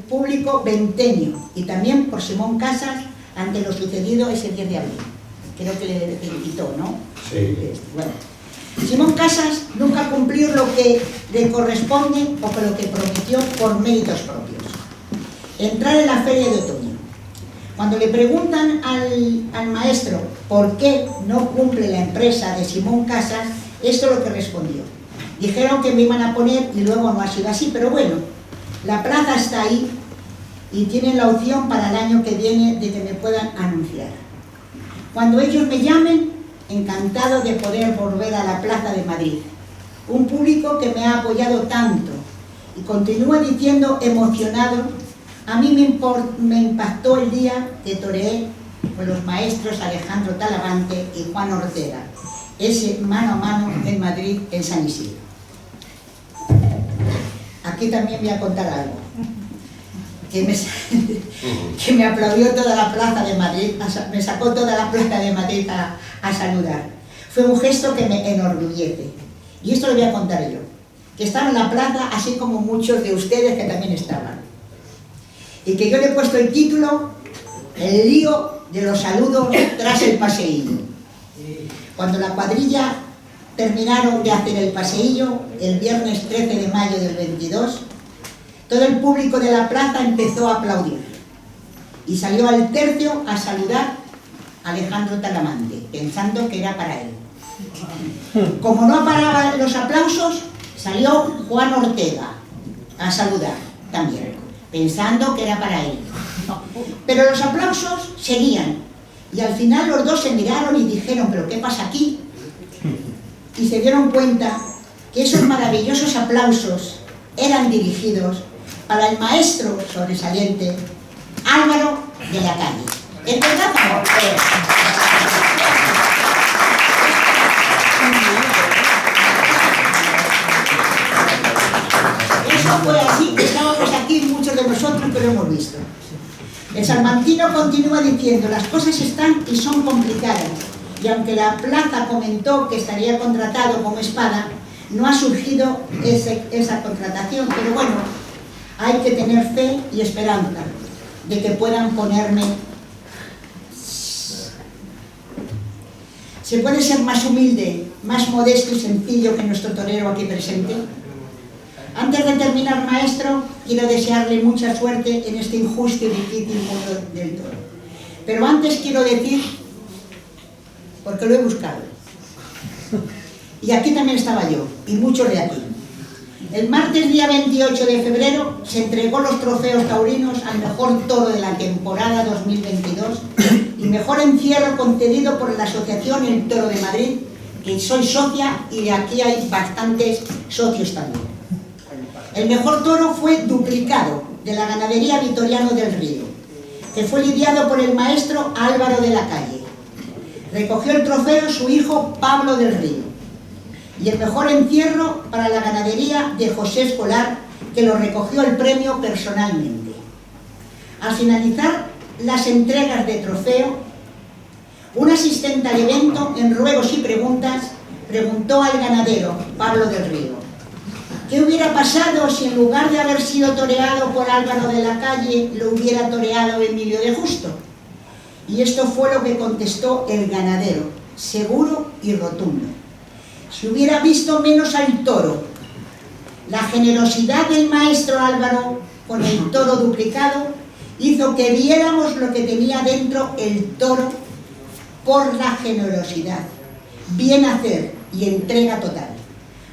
público venteño y también por Simón Casas ante lo sucedido ese 10 de abril. Creo que le felicitó, ¿no? Sí. Bueno. Simón Casas nunca cumplió lo que le corresponde o lo que prometió por méritos propios. Entrar en la feria de otoño. Cuando le preguntan al maestro por qué no cumple la empresa de Simón Casas, esto es lo que respondió. Dijeron que me iban a poner y luego no ha sido así, pero bueno, la plaza está ahí y tienen la opción para el año que viene de que me puedan anunciar. Cuando ellos me llamen, encantado de poder volver a la Plaza de Madrid. Un público que me ha apoyado tanto y continúa diciendo emocionado, a mí me impactó el día que toreé con los maestros Alejandro Talavante y Juan Ortega, ese mano a mano en Madrid, en San Isidro. aquí también voy a contar algo. Que me aplaudió toda la plaza de Madrid, me sacó toda la plaza de Madrid a saludar. Fue un gesto que me enorgullece. Y esto lo voy a contar yo. Que estaba en la plaza, así como muchos de ustedes que también estaban. Y que yo le he puesto el título, El lío de los saludos tras el paseillo. Cuando la cuadrilla terminaron de hacer el paseillo, el viernes 13 de mayo del 22, todo el público de la plaza empezó a aplaudir y salió al tercio a saludar a Alejandro Talamante, pensando que era para él. Como no paraban los aplausos, salió Juan Ortega a saludar también, pensando que era para él. Pero los aplausos seguían y al final los dos se miraron y dijeron, ¿pero qué pasa aquí? Y se dieron cuenta que esos maravillosos aplausos eran dirigidos para el maestro sobresaliente Álvaro de la Calle. ¿Es verdad? Eso fue así, estábamos aquí muchos de nosotros que lo hemos visto. El salmantino continúa diciendo, las cosas están y son complicadas, y aunque la plaza comentó que estaría contratado como espada, no ha surgido esa contratación, pero bueno, hay que tener fe y esperanza de que puedan ponerme. ¿Se puede ser más humilde, más modesto y sencillo que nuestro torero aquí presente? Antes de terminar, maestro, quiero desearle mucha suerte en este injusto y difícil mundo del toro. Pero antes quiero decir, porque lo he buscado, y aquí también estaba yo, y muchos de aquí. El martes día 28 de febrero se entregó los trofeos taurinos al mejor toro de la temporada 2022 y mejor encierro concedido por la Asociación El Toro de Madrid, que soy socia y de aquí hay bastantes socios también. El mejor toro fue Duplicado, de la ganadería Vitoriano del Río, que fue lidiado por el maestro Álvaro de la Calle. Recogió el trofeo su hijo Pablo del Río. Y el mejor encierro para la ganadería de José Escolar, que lo recogió el premio personalmente. Al finalizar las entregas de trofeo, un asistente al evento, en ruegos y preguntas, preguntó al ganadero, Pablo del Río, ¿qué hubiera pasado si en lugar de haber sido toreado por Álvaro de la Calle, lo hubiera toreado Emilio de Justo? Y esto fue lo que contestó el ganadero, seguro y rotundo. Si hubiera visto menos al toro, la generosidad del maestro Álvaro con el toro Duplicado hizo que viéramos lo que tenía dentro el toro por la generosidad, bien hacer y entrega total,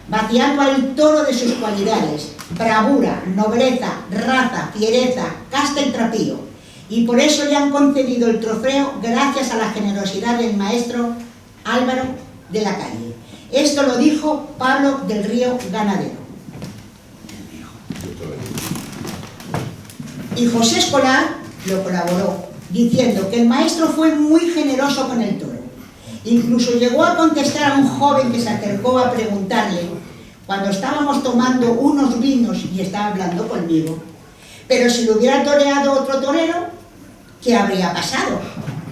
vaciando al toro de sus cualidades, bravura, nobleza, raza, fiereza, casta y trapío, y por eso le han concedido el trofeo gracias a la generosidad del maestro Álvaro de la Calle. Esto lo dijo Pablo del Río, ganadero. Y José Escolar lo colaboró, diciendo que el maestro fue muy generoso con el toro. Incluso llegó a contestar a un joven que se acercó a preguntarle, cuando estábamos tomando unos vinos y estaba hablando conmigo, pero si lo hubiera toreado otro torero, ¿qué habría pasado?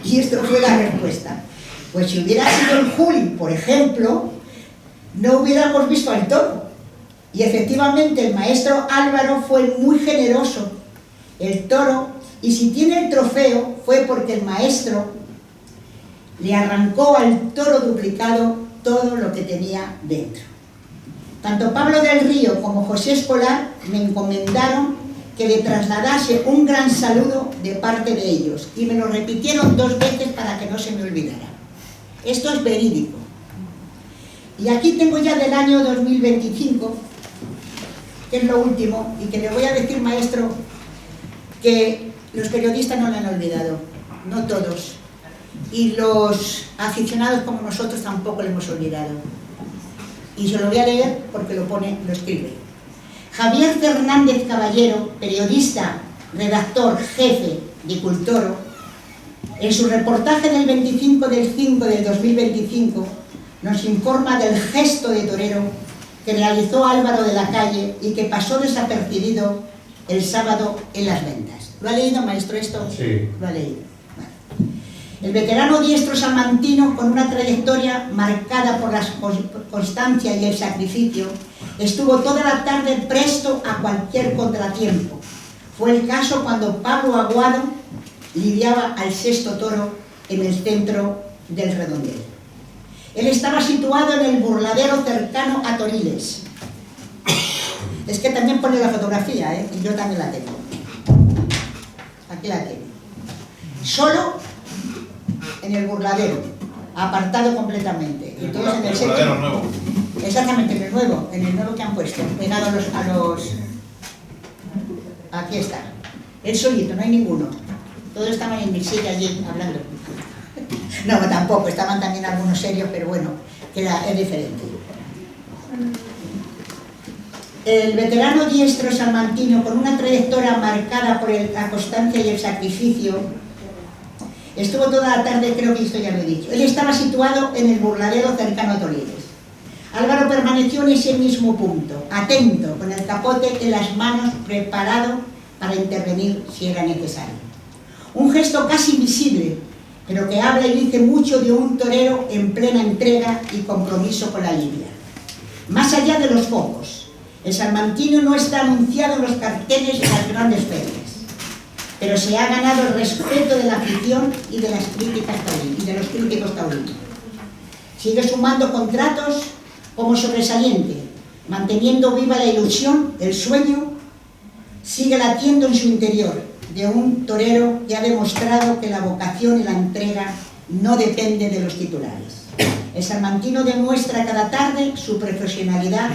Y esto fue la respuesta. Pues si hubiera sido el Juli, por ejemplo, no hubiéramos visto al toro. Y efectivamente el maestro Álvaro fue muy generoso, el toro, y si tiene el trofeo fue porque el maestro le arrancó al toro Duplicado todo lo que tenía dentro. Tanto Pablo del Río como José Escolar me encomendaron que le trasladase un gran saludo de parte de ellos, y me lo repitieron 2 veces para que no se me olvidara. Esto es verídico. Y aquí tengo ya del año 2025, que es lo último, y que le voy a decir, maestro, que los periodistas no lo han olvidado, no todos, y los aficionados como nosotros tampoco lo hemos olvidado. Y se lo voy a leer porque lo escribe. Javier Fernández Caballero, periodista, redactor, jefe de Cultoro, en su reportaje del 25 del 5 del 2025, nos informa del gesto de torero que realizó Álvaro de la Calle y que pasó desapercibido el sábado en las ventas. ¿Lo ha leído, maestro, esto? Sí. Lo ha leído. Vale. El veterano diestro salmantino, con una trayectoria marcada por la constancia y el sacrificio, estuvo toda la tarde presto a cualquier contratiempo. Fue el caso cuando Pablo Aguado lidiaba al sexto toro en el centro del redondel. Él estaba situado en el burladero cercano a Toriles. Es que también pone la fotografía, ¿eh? Y yo también la tengo. Aquí la tengo. Solo en el burladero, apartado completamente. Y todos en el burladero nuevo. Exactamente, en el nuevo que han puesto, pegado a los... Aquí está. Él solito, no hay ninguno. Todos estaban en mi silla allí hablando. No, tampoco, estaban también algunos serios, pero bueno, es diferente. El veterano diestro salmantino, con una trayectoria marcada por la constancia y el sacrificio, estuvo toda la tarde, creo que esto ya lo he dicho. Él estaba situado en el burladero cercano a Toriles. Álvaro permaneció en ese mismo punto, atento, con el capote en las manos, preparado para intervenir si era necesario. Un gesto casi invisible, pero que habla y dice mucho de un torero en plena entrega y compromiso con la lidia. Más allá de los focos, el salmantino no está anunciado en los carteles de las grandes ferias, pero se ha ganado el respeto de la afición y de las críticas taurinas, y de los críticos taurinos. Sigue sumando contratos como sobresaliente, manteniendo viva la ilusión, el sueño, sigue latiendo en su interior, de un torero que ha demostrado que la vocación y la entrega no dependen de los titulares. El salmantino demuestra cada tarde su profesionalidad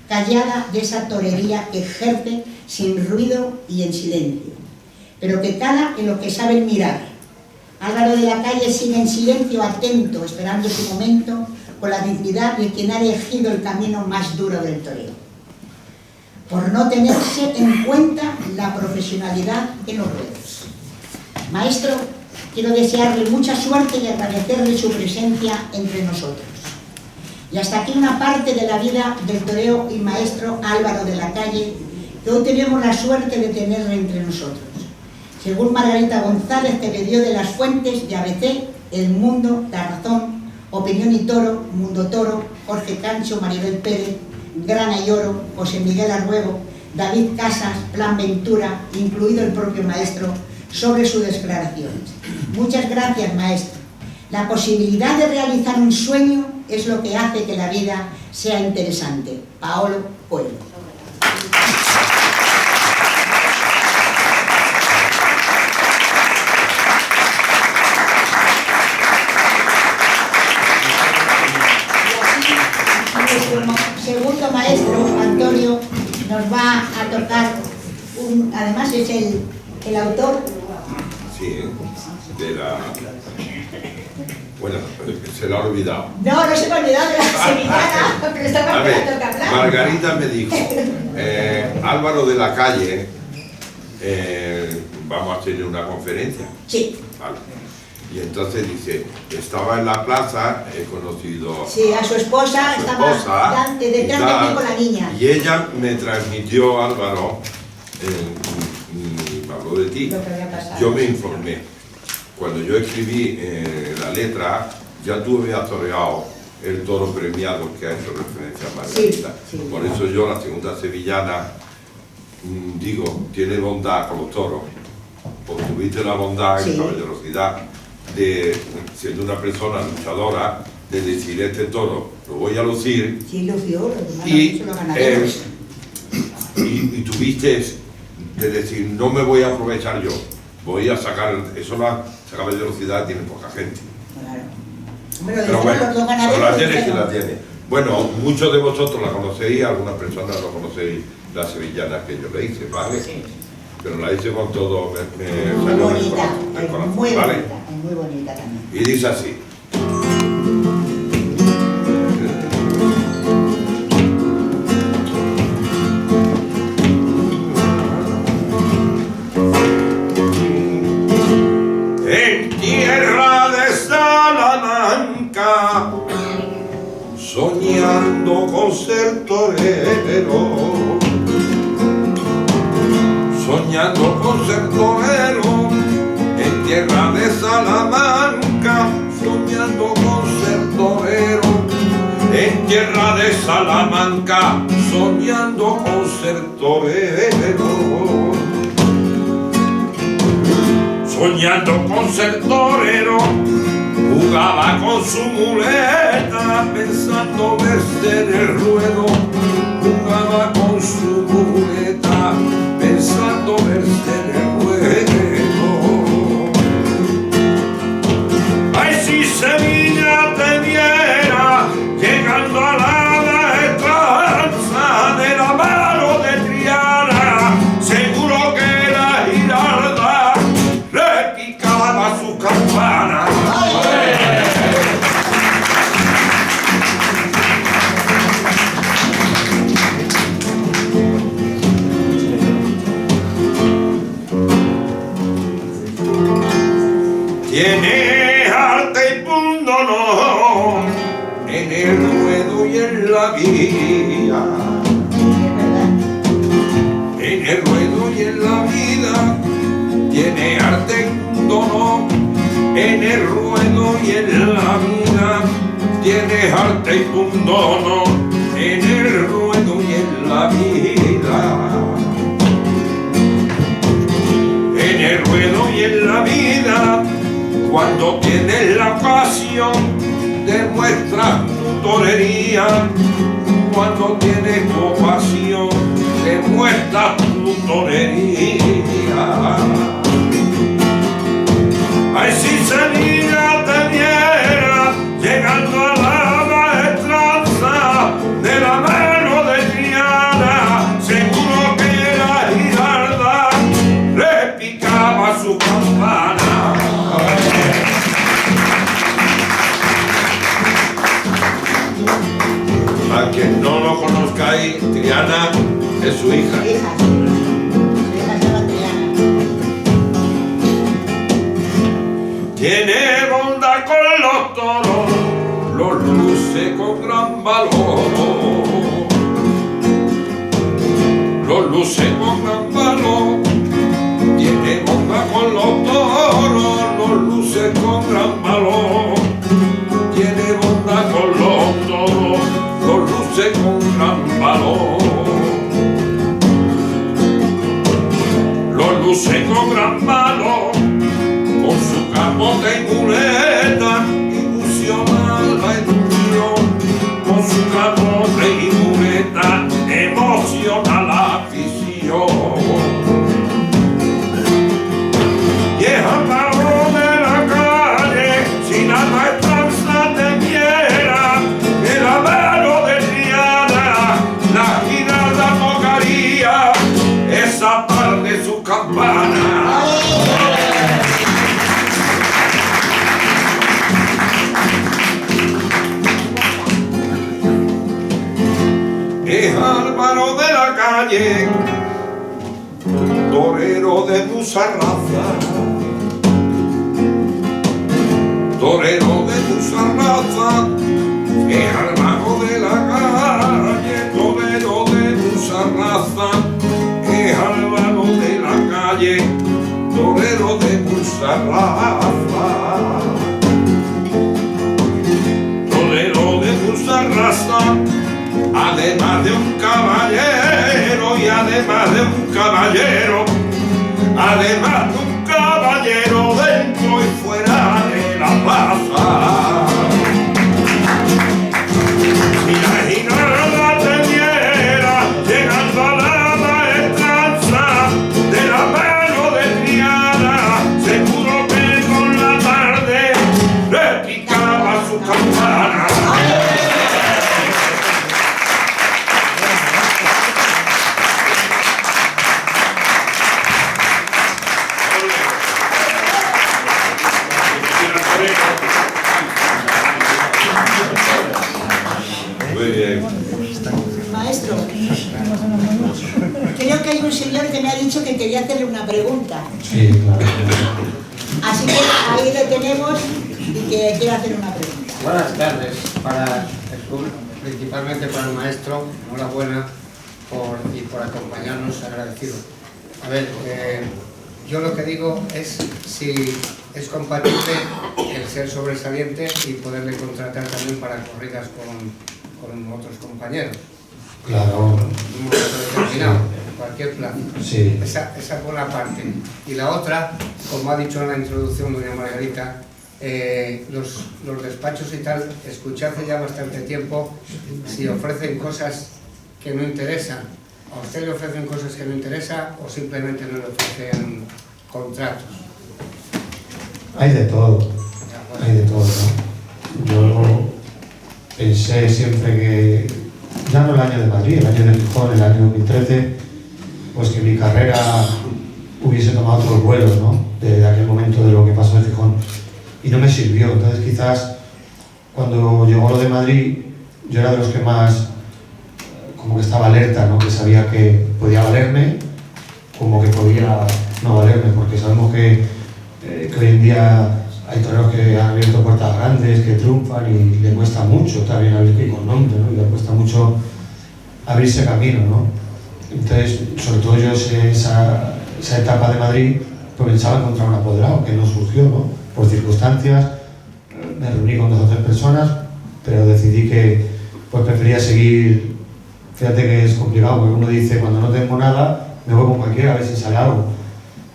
callada de esa torería que ejerce sin ruido y en silencio, pero que cala en lo que saben mirar. Álvaro de la Calle sigue en silencio, atento, esperando su momento, con la dignidad de quien ha elegido el camino más duro del toreo, por no tenerse en cuenta la profesionalidad en los ruedos. Maestro, quiero desearle mucha suerte y agradecerle su presencia entre nosotros. Y hasta aquí una parte de la vida del toreo y maestro Álvaro de la Calle, que hoy tenemos la suerte de tenerle entre nosotros. Según Margarita González, que bebió de las fuentes de ABC, El Mundo, La Razón, Opinión y Toro, Mundo Toro, Jorge Cancho, Maribel Pérez, Grana y Oro, José Miguel Arruego, David Casas, Plan Ventura, incluido el propio maestro, sobre sus declaraciones. Muchas gracias, maestro. La posibilidad de realizar un sueño es lo que hace que la vida sea interesante. Paolo Coelho. Segundo maestro, Antonio, nos va a tocar, además es el autor. Sí, de la... Bueno, se lo ha olvidado. No se me ha olvidado de la sevillana, pero estaba esperando que hablar. Margarita me dijo, Álvaro de la Calle, vamos a tener una conferencia. Sí. Vale. Y entonces dice, estaba en la plaza, he conocido sí, a su esposa, estaba detrás de mí con la niña. Y ella me transmitió, Álvaro, me habló de ti. Yo me informé. Cuando yo escribí la letra, ya tú habías toreado el toro premiado que ha hecho referencia a Margarita. Sí, sí. Por eso yo, la segunda sevillana, digo, tiene bondad con los toros. Porque tuviste la bondad y caballerosidad de, siendo una persona luchadora, de decir, este toro lo voy a lucir. Sí, lució, y tuviste de decir, no me voy a aprovechar yo, voy a sacar, eso la caballerosidad tiene poca gente. Claro. Pero bueno, la tiene que la tiene. Bueno, muchos de vosotros la conocéis, algunas personas no conocéis la sevillana que yo le hice, ¿vale? Sí. Pero la hice con todo, muy bonita, corazón, muy ¿vale? bonita, muy bonita también. Y dice así. En tierra de Salamanca soñando con ser torero, soñando con ser torero, en tierra de Salamanca, soñando con ser torero, en tierra de Salamanca, soñando con ser torero, soñando con ser torero, jugaba con su muleta, pensando verse en el ruedo, jugaba con su muleta, pensando verse en el ruedo. Ay, si Sevilla te viera llegando a la maestranza de la mano de Triana, seguro que la Giralda le picaba su campana. Tiene arte y pundonor en el ruedo y en la vida, en el ruedo y en la vida. Tiene arte y pundonor en el ruedo y en la vida. Tiene arte y pundonor en el ruedo y en la vida. En el ruedo y en la vida, cuando tienes la ocasión, demuestras tu torería. Cuando tienes tu ocasión, demuestras tu torería. Ay, si Sevilla te viera llegando a la maestranza de la mano de Triana, seguro que la Giralda le picaba su campana. A quien no lo conozcáis, Triana es su hija. Su hija se llama Triana. Tiene bondad con los toros, los luce con gran valor. Los luce con gran valor. Tiene bondad con los toros, los luce con gran valor. Tiene bondad con los toros, los luce con gran valor. Los luce con gran valor, con su capote y muleta, ilusiona la ilusión. Con su capote y muleta, emociona la afición. Y es amparo de la calle, si la maestranza te quiera, de la mano de Triana, la Giralda tocaría esa tarde su campana. Es Álvaro de la calle, torero de mucha raza, torero de mucha raza. Es Álvaro de la calle, torero de mucha raza. Es Álvaro de la calle, torero de mucha raza. Torero de mucha raza, además de un caballero, y además de un caballero, además de un caballero dentro y fuera de la plaza. Si la Giralda te viera llegando a la maestranza de la mano de Triana, seguro que con la tarde le picaba su campana. Muy bien. Maestro, creo que hay un señor que me ha dicho que quería hacerle una pregunta. Sí, claro. Así que ahí le tenemos y que quiere hacer una pregunta. Buenas tardes para el público. principalmente para el maestro, enhorabuena por acompañarnos, agradecido. A ver, yo lo que digo es si es compatible el ser sobresaliente y poderle contratar también para corridas con otros compañeros. Claro. En un momento determinado, en cualquier plazo. Sí. Esa por una parte. Y la otra, como ha dicho en la introducción doña Margarita, los despachos y tal, escuché hace ya bastante tiempo si ofrecen cosas que no interesan. ¿A usted le ofrecen cosas que no interesan o simplemente no le ofrecen contratos? Hay de todo, hay de todo, ¿no? Yo pensé siempre que, ya no el año de Madrid, el año de Gijón, el año 2013, pues que mi carrera hubiese tomado otros vuelos, ¿no? De aquel momento de lo que pasó en Gijón. Y no me sirvió. Entonces quizás cuando llegó lo de Madrid, yo era de los que más, como que estaba alerta, ¿no? Que sabía que podía valerme, como que podía no valerme, porque sabemos que hoy en día hay toreros que han abierto puertas grandes, que triunfan y le cuesta mucho, también abrir con nombre, ¿no? Y le cuesta mucho abrirse camino, ¿no? Entonces, sobre todo yo esa etapa de Madrid, pues pensaba encontrar un apoderado, que no surgió, ¿no? Por circunstancias, me reuní con 2 o 3 personas, pero decidí que pues prefería seguir. Fíjate que es complicado, porque uno dice, cuando no tengo nada, me voy con cualquiera a ver si sale algo.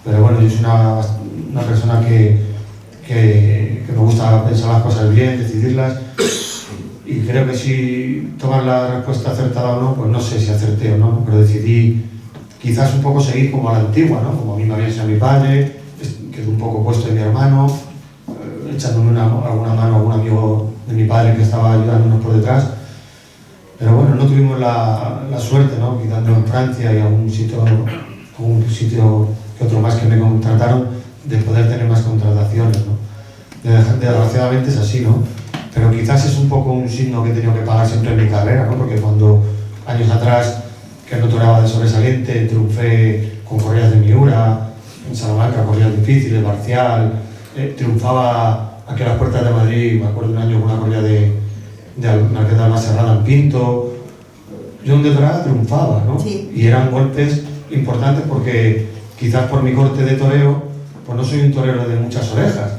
Pero bueno, yo soy una persona que me gusta pensar las cosas bien, decidirlas, y creo que si tomar la respuesta acertada o no, pues no sé si acerté o no, pero decidí quizás un poco seguir como a la antigua, ¿no? Como a mí me había enseñado mi padre, quedó un poco puesto de mi hermano, echándome alguna mano a algún amigo de mi padre que estaba ayudándonos por detrás. Pero bueno, no tuvimos la suerte, ¿no? Quitando en Francia y a un sitio que otro más que me contrataron, de poder tener más contrataciones, ¿no? Desgraciadamente es así, ¿no? Pero quizás es un poco un signo que he tenido que pagar siempre en mi carrera, ¿no? Porque cuando años atrás, que no toreaba de sobresaliente, triunfé con corridas de Miura, en Salamanca, corridas difíciles, Barcial, triunfaba aquí a las puertas de Madrid, me acuerdo un año con una corrida de Marqués de Almaserrada en Pinto. Yo donde toraba triunfaba, ¿no? Sí. Y eran golpes importantes porque quizás por mi corte de toreo, pues no soy un torero de muchas orejas.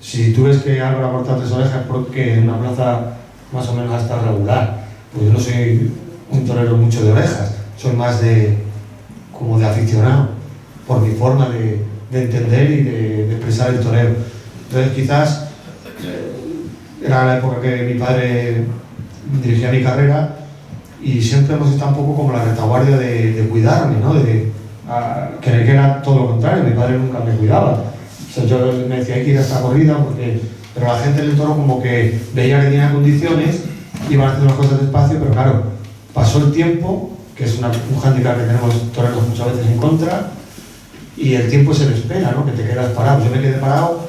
Si tú ves que Álvaro ha cortado 3 orejas, porque en una plaza más o menos hasta regular. Pues yo no soy un torero mucho de orejas, soy más como de aficionado, por mi forma de entender y de expresar el torero. Entonces quizás era la época que mi padre dirigía mi carrera y siempre hemos estado un poco como la retaguardia de cuidarme, ¿no? Que era todo lo contrario, mi padre nunca me cuidaba. O sea, yo me decía, hay que ir a esta corrida, pero la gente del toro como que veía que tenía condiciones, iban haciendo las cosas despacio, pero claro, pasó el tiempo, que es un hándicap que tenemos toreros muchas veces en contra, y el tiempo se le espera, ¿no? Que te quedas parado. Yo me quedé parado,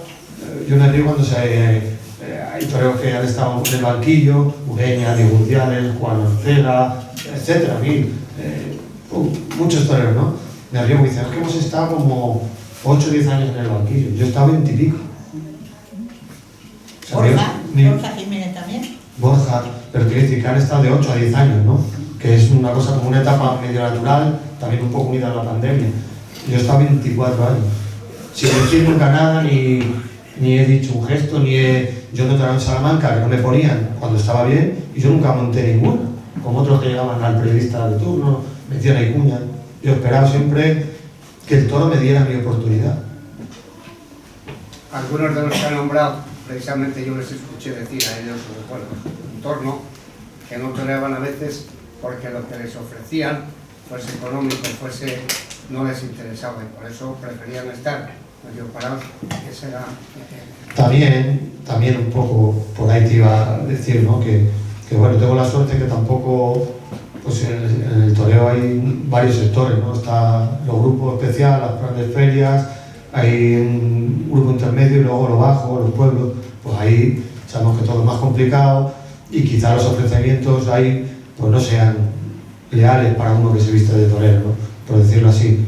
yo me río cuando hay toreros que han estado en el banquillo, Ureña, Diego Urdiales, Juan Ortega, etcétera, muchos toreros, ¿no? Me río porque dicen, es que hemos estado como 8 o 10 años en el banquillo, yo he estado 20 y pico. O sea, Borja Jiménez también. Borja, pero quiero decir que han estado de 8 a 10 años, ¿no? Que es una cosa como una etapa medio natural, también un poco unida a la pandemia. Yo he estado 24 años, sin decir nunca nada, ni he dicho un gesto, yo no toraba en Salamanca, que no me ponían cuando estaba bien, y yo nunca monté ninguna, como otros que llegaban al periodista de turno, metían ahí cuña. Yo esperaba siempre que el toro me diera mi oportunidad. Algunos de los que han nombrado, precisamente yo les escuché decir a ellos, bueno, su entorno, que no toreaban a veces porque lo que les ofrecían, fuese económico, no les interesaba, y por eso preferían estar medio parados. Ese era... También un poco por ahí te iba a decir, ¿no? Que bueno, tengo la suerte que tampoco, pues en el toreo hay varios sectores, ¿no? Está los grupos especiales, las grandes ferias, hay un grupo intermedio y luego lo bajo, los pueblos. Pues ahí sabemos que todo es más complicado y quizá los ofrecimientos ahí pues no sean leales para uno que se viste de torero, ¿no? Por decirlo así.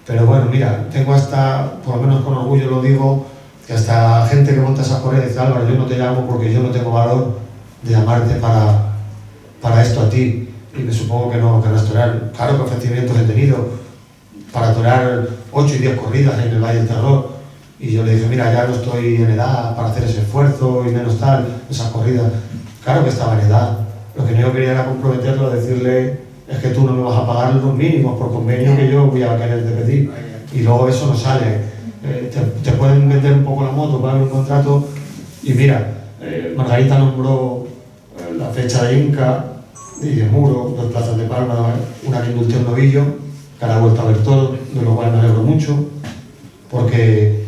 Pero bueno, mira, tengo hasta, por lo menos con orgullo lo digo, que hasta gente que monta esa correa dice, Álvaro, yo no te llamo porque yo no tengo valor de llamarte para para esto a ti. Y me supongo que no es torear. Claro que ofrecimientos he tenido para torear 8 y 10 corridas en el Valle del Terror. Y yo le dije, mira, ya no estoy en edad para hacer ese esfuerzo y menos tal, esas corridas. Claro que estaba en edad. Lo que yo quería era comprometerlo, decirle, es que tú no me vas a pagar los mínimos por convenio que yo voy a querer de pedir. Y luego eso no sale. Te pueden vender un poco la moto, pagar un contrato. Y mira, Margarita nombró la fecha de Inca y de Muro, 2 plazas de Palma, una que indulté un novillo, que ahora he vuelto a ver todo, de lo cual me alegro mucho, porque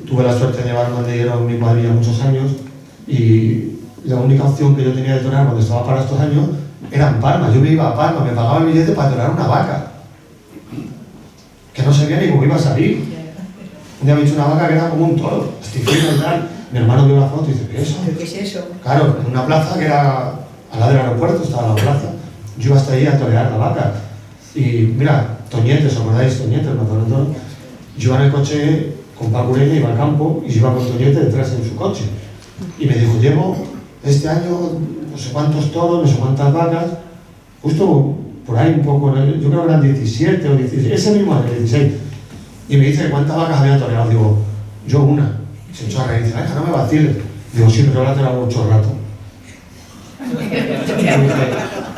tuve la suerte de llevar un bandillero en mi cuadrilla muchos años y la única opción que yo tenía de torear cuando estaba para estos años era en Palma. Yo me iba a Palma, me pagaba el billete para torear una vaca, que no sabía ni cómo iba a salir. Un día me he dicho una vaca que era como un toro, estifina y tal. Mi hermano vio la foto y dice, ¿qué es eso? ¿Qué es eso? Claro, en una plaza que era al lado del aeropuerto, estaba la plaza. Yo iba hasta ahí a torear la vaca. Y mira, Toñete, ¿os acordáis? Toñete, el matador de toros. Yo iba en el coche con Paco Ureña, iba al campo y yo iba con Toñete detrás en su coche. Y me dijo, llevo este año no sé cuántos toros, no sé cuántas vacas, justo por ahí un poco, yo creo que eran 17 o 16, ese mismo año, 16. Y me dice, ¿cuántas vacas había toreado? Digo, yo una. Y se echó a reír y dice, venga, no me vaciles. Digo, sí, pero ahora te la hago mucho rato.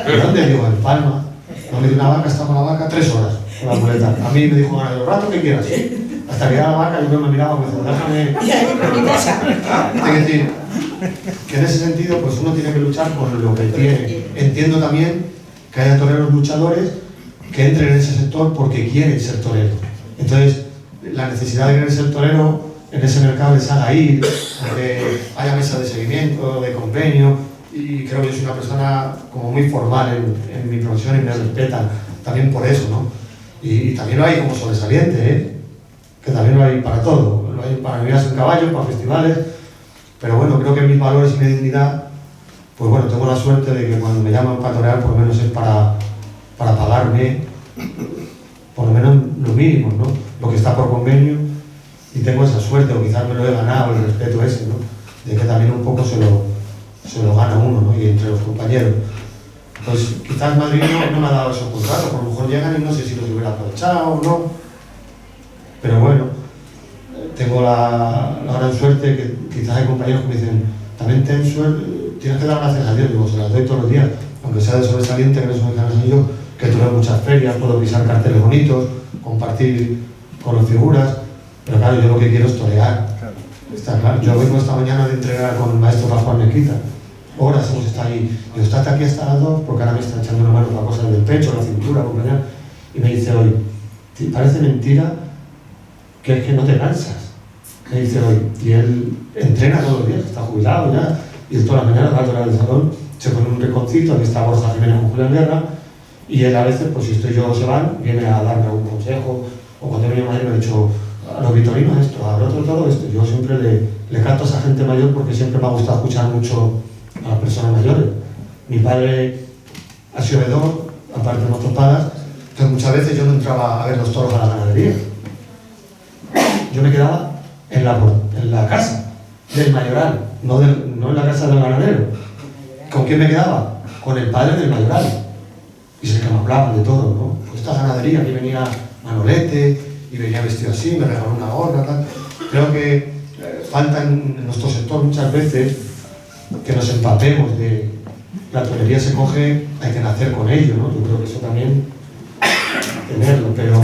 ¿De dónde? Digo, en Palma. Donde una vaca, está con la vaca 3 horas, con la muleta. A mí me dijo, bueno, el rato que quieras. Hasta que era la vaca, yo creo que me miraba, me dijo, déjame. Es decir, que en ese sentido, pues uno tiene que luchar por lo que tiene. Entiendo también que haya toreros luchadores que entren en ese sector porque quieren ser toreros. Entonces, la necesidad de querer ser torero en ese mercado les haga ir, que haya mesas de seguimiento, de convenio, y creo que yo soy una persona como muy formal en mi profesión y me respetan también por eso, ¿no? Y también lo hay como sobresaliente, que también lo hay para todo, lo hay para viajes en caballo, para festivales, pero bueno, creo que mis valores y mi dignidad, pues bueno, tengo la suerte de que cuando me llaman para torear, por lo menos es para pagarme, por lo menos lo mínimo, ¿no? Lo que está por convenio, y tengo esa suerte, o quizás me lo he ganado, el respeto ese, ¿no? De que también un poco se lo gana uno, ¿no? Y entre los compañeros. Pues quizás Madrid no me ha dado esos contratos, por lo mejor llegan y no sé si los hubiera aprovechado o no. Pero bueno, tengo la gran suerte que quizás hay compañeros que me dicen, también ten suerte, tienes que dar gracias a Dios. Digo, se las doy todos los días, aunque sea de sobresaliente, que no soy yo, que tuve muchas ferias, puedo pisar carteles bonitos, compartir con las figuras, pero claro, yo lo que quiero es torear. Está claro. Yo vengo esta mañana de entrenar con el maestro Pascual Mezquita. Horas hemos estado ahí. Yo, estate aquí hasta las 2 porque ahora me está echando una mano para cosas del pecho, la cintura, acompañar. Y me dice hoy, parece mentira que es que no te cansas. Me dice hoy, y él entrena todos los días, está jubilado ya, y él todas las mañanas va a torear el salón, se pone un rinconcito, aquí está Borja Jiménez con Julián Guerra, y él a veces, pues si estoy yo o se van, viene a darme algún consejo, o cuando he venido a Madrid me ha dicho, a los vitorinos esto, a otro todo esto. Yo siempre le canto a esa gente mayor porque siempre me ha gustado escuchar mucho a las personas mayores. Mi padre ha sido vedor, aparte de motopadas, entonces muchas veces yo no entraba a ver los toros a la ganadería. Yo me quedaba en la casa del mayoral, no en la casa del ganadero. ¿Con quién me quedaba? Con el padre del mayoral. Y se me hablaban de todo, ¿no? Pues esta ganadería, aquí venía Manolete, y venía vestido así, me regaló una gorra, tal. Creo que falta en nuestro sector muchas veces que nos empapemos de la torería se coge, hay que nacer con ello, ¿no? Yo creo que eso también tenerlo, pero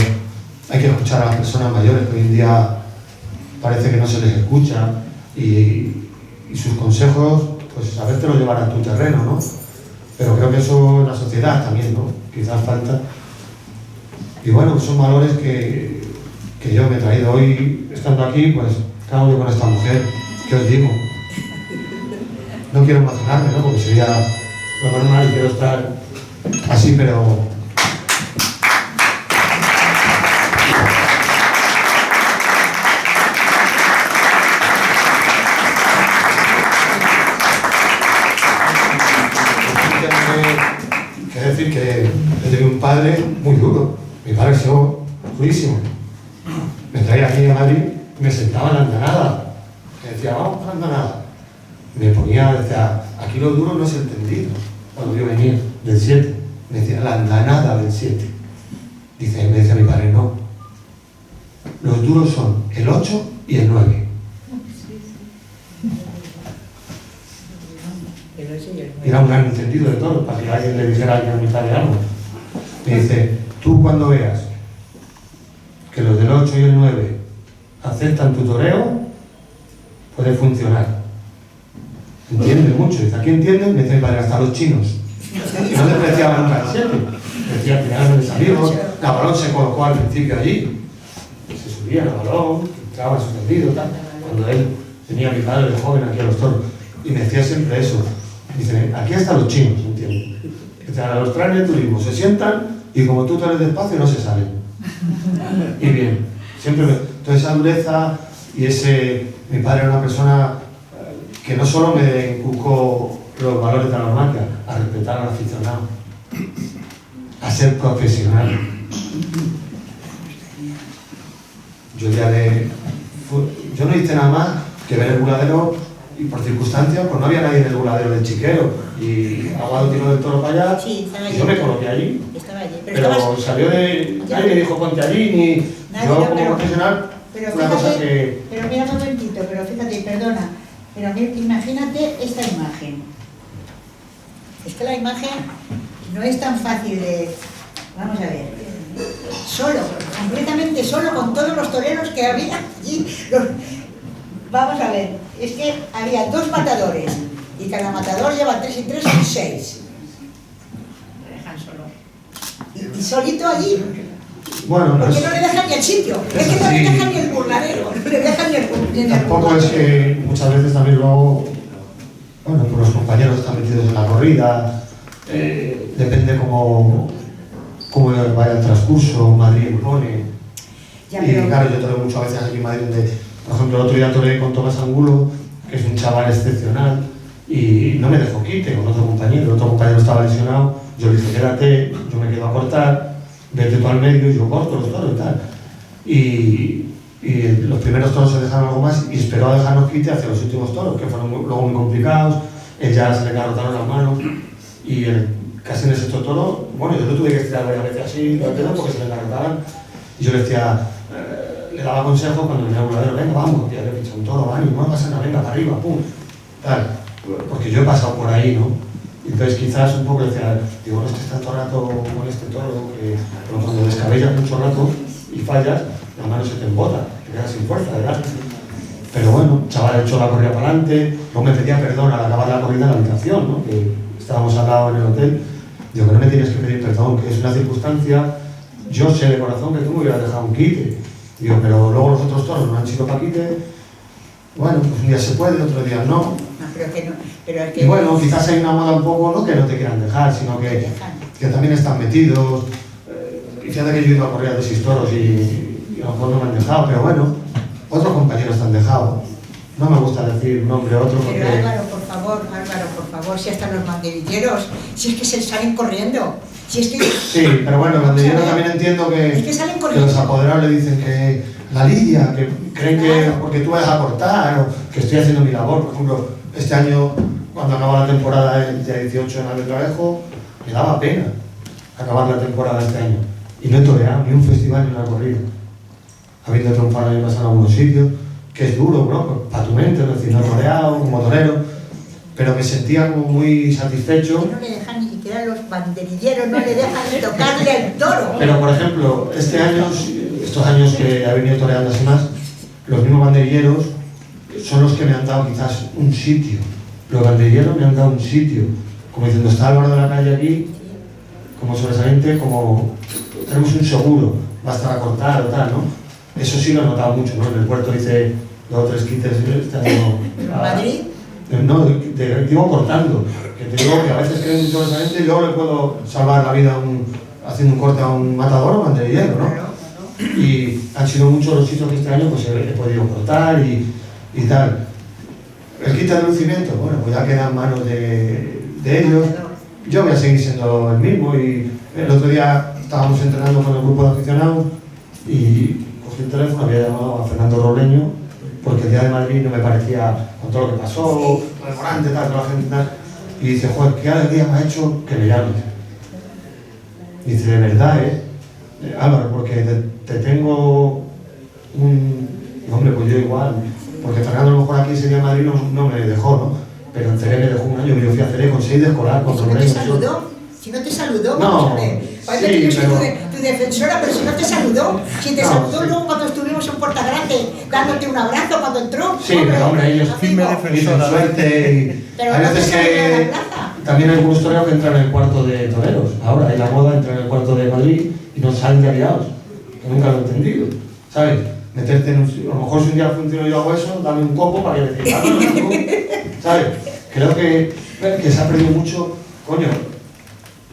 hay que escuchar a las personas mayores que hoy en día parece que no se les escucha y sus consejos, pues a veces te lo llevan a tu terreno, ¿no? Pero creo que eso en la sociedad también, ¿no? Quizás falta. Y bueno, son valores que yo me he traído hoy, estando aquí, pues, ¿qué hago yo con esta mujer? ¿Qué os digo? No quiero emocionarme, ¿no? Porque sería lo normal, quiero estar así, pero... Quiero decir que he tenido un padre muy duro. Mi padre ha sido durísimo. Me traía aquí a Madrid, me sentaba en la andanada. Me decía, vamos para la andanada. Me ponía, decía, aquí lo duro no es el tendido. cuando vio venir del 7, me decía la andanada del 7. Dice, me decía mi padre, no. Los duros son el 8 y el 9. Era un gran entendido de todo, para que alguien le dijera a alguien a mi padre algo. Me dice, tú cuando veas que los del 8 y el 9 aceptan tu toreo, puede funcionar. Entiende mucho. Dice, ¿aquí entienden? Me dice mi padre, hasta los chinos. No despreciaban nunca el 7. Decía que eran mis amigos. Navalón se colocó al principio allí. Se subía Navalón, entraba en su tendido, tal. Cuando él tenía a mi padre de joven aquí a los toros. Y me decía siempre eso. Dice, aquí hasta los chinos, ¿entiendes? Dice, a los traen el turismo, se sientan y como tú te eres despacio no se salen. Y bien, siempre toda esa dureza y ese... Mi padre era una persona que no solo me inculcó los valores de la normancia, a respetar al aficionado, a ser profesional. Yo no hice nada más que ver el buladero y por circunstancias, pues no había nadie en el buladero del Chiquero y Aguado tiró del toro para allá, sí, y yo me coloqué allí. Estaba allí. Pero salió de... Nadie me dijo ponte allí, ni nadie, yo no, como profesional, pero una fíjate, cosa que... Pero mira un momentito, pero fíjate, perdona, pero imagínate esta imagen. Es que la imagen no es tan fácil de... Vamos a ver. Solo, completamente solo, con todos los toreros que había allí. Vamos a ver, es que había 2 matadores y cada matador lleva 3 y 3 son 6. Me dejan solo. Y solito allí. Bueno, porque pues, no le dejan ni el sitio, es que no le dejan ni el burladero, no le dejan ni el tampoco es que muchas veces también luego, bueno, pues los compañeros están metidos en la corrida, depende cómo vaya el transcurso, Madrid impone. Ya, Y claro, yo toreo muchas veces aquí en Madrid, donde, por ejemplo, el otro día toreé con Tomás Angulo, que es un chaval excepcional, y no me dejó quite con otro compañero estaba lesionado, yo le dije, quédate, yo me quedo a cortar, vete tú al medio y yo corto los toros y tal. Y los primeros toros se dejaron algo más y esperó a dejarnos quite hacia los últimos toros, que fueron luego muy complicados, él ya se le garrotaron las manos y casi en el sexto toro, bueno, yo lo tuve que estirar varias veces así, porque se le garrotaban y yo le decía, le daba consejos cuando venía el buladero, venga, vamos, tía, que pincha un toro, vale, no pasa nada, venga, para arriba, pum, tal, porque yo he pasado por ahí, ¿no? Entonces quizás un poco decía, digo, este está todo el rato con este toro, que cuando descabellas mucho rato y fallas, la mano se te embota, te quedas sin fuerza, ¿verdad? Pero bueno, chaval echó la corrida para adelante, luego me pedía perdón al acabar la corrida en la habitación, ¿no? Que estábamos al lado en el hotel, digo, que no me tienes que pedir perdón, que es una circunstancia, yo sé de corazón que tú me hubieras dejado un quite, digo, pero luego los otros toros no han sido para quite, bueno, pues un día se puede, otro día no. Pero es que y bueno, quizás hay una moda un poco, no que no te quieran dejar, sino que también están metidos. Y fíjate que yo he ido a correr de 6 toros y a lo mejor no me han dejado, pero bueno, otros compañeros te han dejado. No me gusta decir un nombre a otro porque... Pero Álvaro, por favor, si hasta los banderilleros, si es que se salen corriendo. Si es que... Sí, pero bueno, los banderilleros también entiendo que los apoderados le dicen que la lidia, que creen que porque tú vas a cortar o que estoy haciendo mi labor. Por ejemplo, este año, cuando acaba la temporada el día 18 en Albetlavejo, me daba pena acabar la temporada este año. Y no he toreado ni un festival ni una corrida. Habiendo triunfado el año pasado en algunos sitios, que es duro, ¿no? Para tu mente, es decir, no he toreado como torero, pero me sentía como muy satisfecho. No le dejan ni siquiera los banderilleros, no le dejan ni tocarle al toro. Pero por ejemplo, estos años que ha venido toreando así más, los mismos banderilleros son los que me han dado quizás un sitio. Los banderilleros me han dado un sitio, como diciendo, está Álvaro de la Calle aquí, como sobresaliente, como tenemos un seguro, va a estar a cortar o tal, ¿no? Eso sí lo he notado mucho, ¿no? En el puerto hice 2 o 3 quites este año. ¿En Madrid? No, digo cortando, que te digo que a veces creen muy sobresaliente y luego le puedo salvar la vida haciendo un corte a un matador o banderillero, ¿no? Y han sido muchos los sitios que este año pues he podido cortar y tal. El quite de lucimiento, bueno, pues ya queda en manos de ellos. Yo voy a seguir siendo el mismo y el otro día estábamos entrenando con el grupo de aficionados y cogí el teléfono, había llamado a Fernando Robleño porque el día de Madrid no me parecía, con todo lo que pasó, rememorante, tal, toda la gente tal, Y dice, joder, qué alegría me ha hecho que me llames. Dice, de verdad, Álvaro, porque te tengo un... Hombre, pues yo igual, porque Fernando a lo mejor aquí ese día en Madrid no me dejó, ¿no? Pero en Ceré me dejó un año, yo fui a Ceré con 6 de escolar, con Si no te saludó, si no te saludó, no, parece sí, que yo soy pero... tu defensora, pero si no te saludó, si te saludó luego cuando estuvimos en Puerta Grande, dándote un abrazo cuando entró. Sí, pero hombre, ellos dicen suerte y pero hay no veces te saludó en que la plaza. también hay algunos toreros que entran en el cuarto de toreros. Ahora hay la moda, entran en el cuarto de Madrid y no salen de aliados. Yo nunca lo he entendido, ¿sabes? Meterte en un... A lo mejor si un día funciona yo hago eso, dame un copo para que me diga, ¿sabes? Creo que se ha perdido mucho. Coño,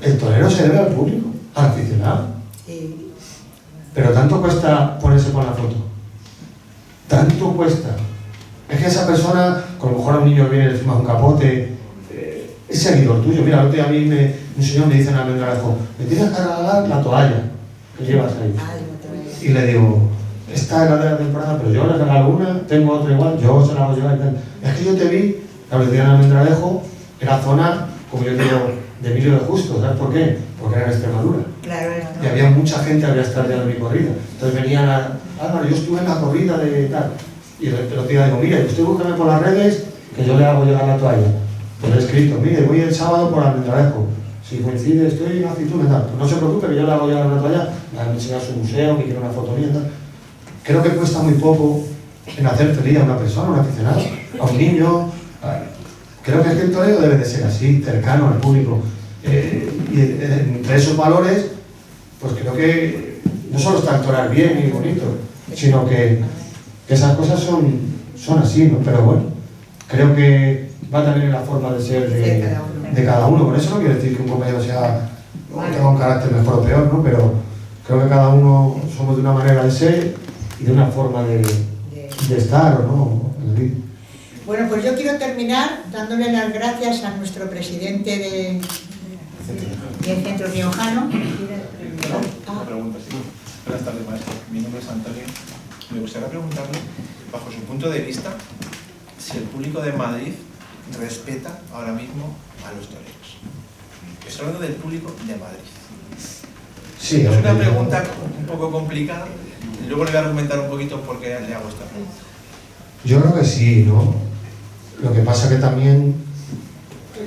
el torero se debe al público, al aficionado. Sí. Pero tanto cuesta ponerse con la foto. Tanto cuesta. Es que esa persona, con lo mejor a un niño viene y le firmas un capote, es seguidor tuyo. Mira, el otro día a mí un señor me dice en Almendralejo, me tienes que regalar la toalla que llevas ahí. Y le digo, esta es la de la temporada, pero yo le regalo una, tengo otra igual, yo se la hago llevar y tal. Es que yo te vi, la verdad en Almendralejo, era zona, como yo digo, de Emilio de Justo, ¿sabes por qué? Porque era en Extremadura. Claro, Y había mucha gente que había estado en mi corrida. Entonces venían Álvaro, yo estuve en la corrida de tal. Y el otro día digo, mire, usted búscame por las redes, que yo le hago llegar la toalla. Pues le he escrito, mire, voy el sábado por Almendralejo. Si coincide, estoy en aceituna y tal. Pues no se preocupe, que yo le hago llegar una toalla, me han enseñado su museo, que quiero una foto mía y tal. Creo que cuesta muy poco en hacer feliz a una persona, a un aficionado, a un niño. Creo que el toreo debe de ser así, cercano al público. Y entre esos valores, pues creo que no solo está el torear bien y bonito, sino que esas cosas son así, ¿no? Pero bueno, creo que va también en la forma de ser de cada uno. Con eso no quiere decir que un compañero tenga un carácter mejor o peor, ¿no? Pero creo que cada uno somos de una manera de ser y de una forma de estar, ¿o no? Bueno, pues yo quiero terminar dándole las gracias a nuestro presidente del Centro Riojano. Una pregunta, sí. Buenas tardes, maestro. Mi nombre es Antonio. Me gustaría preguntarle, bajo su punto de vista, si el público de Madrid respeta ahora mismo a los toreros. Estoy hablando del público de Madrid. Sí, es una pregunta un poco complicada. Luego le voy a argumentar un poquito por qué le hago esta pregunta. Yo creo que sí, ¿no? Lo que pasa que también,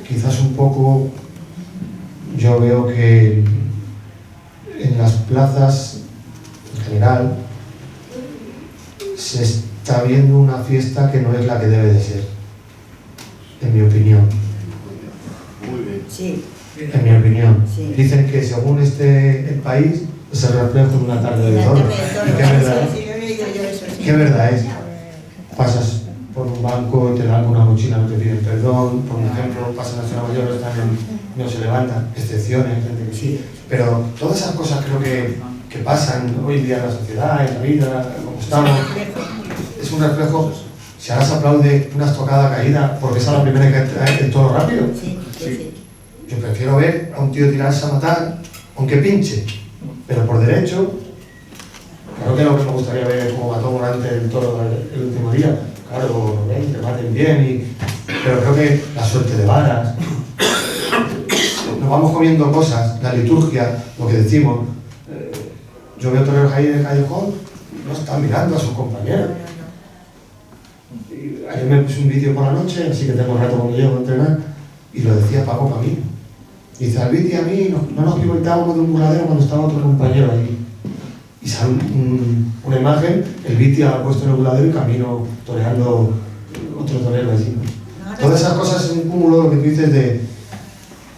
quizás un poco, yo veo que en las plazas, en general, se está viendo una fiesta que no es la que debe de ser, en mi opinión. Muy bien. Sí. En mi opinión. Sí. Dicen que según esté el país, es el reflejo de una tarde de oro. ¿Y qué verdad es? ¿Qué verdad es? Pasas por un banco y te dan una mochila, no te piden perdón. Por ejemplo, pasan a la Ciudad Mayor, no se levantan, excepciones, gente que sí. Pero todas esas cosas creo que pasan hoy día en la sociedad, en la vida, como estamos. Es un reflejo. Si ahora se aplaude una estocada caída porque esa es la primera que trae el toro rápido. Sí. Yo prefiero ver a un tío tirarse a matar, aunque pinche, pero por derecho. Claro que lo que me gustaría ver es como mató Morante el toro el último día. Claro, ven, te maten bien, pero creo que la suerte de varas. Nos vamos comiendo cosas, la liturgia, lo que decimos. Yo veo toreros ahí en el callejón, no están mirando a sus compañeros. Y ayer me puse un vídeo por la noche, así que tengo rato cuando llego a entrenar, y lo decía Paco para mí. Dice, al Viti y a mí no nos pivotábamos de un burladero cuando estaba otro compañero ahí. Y sale una imagen, el Viti ha puesto en el burladero y camino toreando otro torero allí. Todas esas cosas es un cúmulo, lo que tú dices de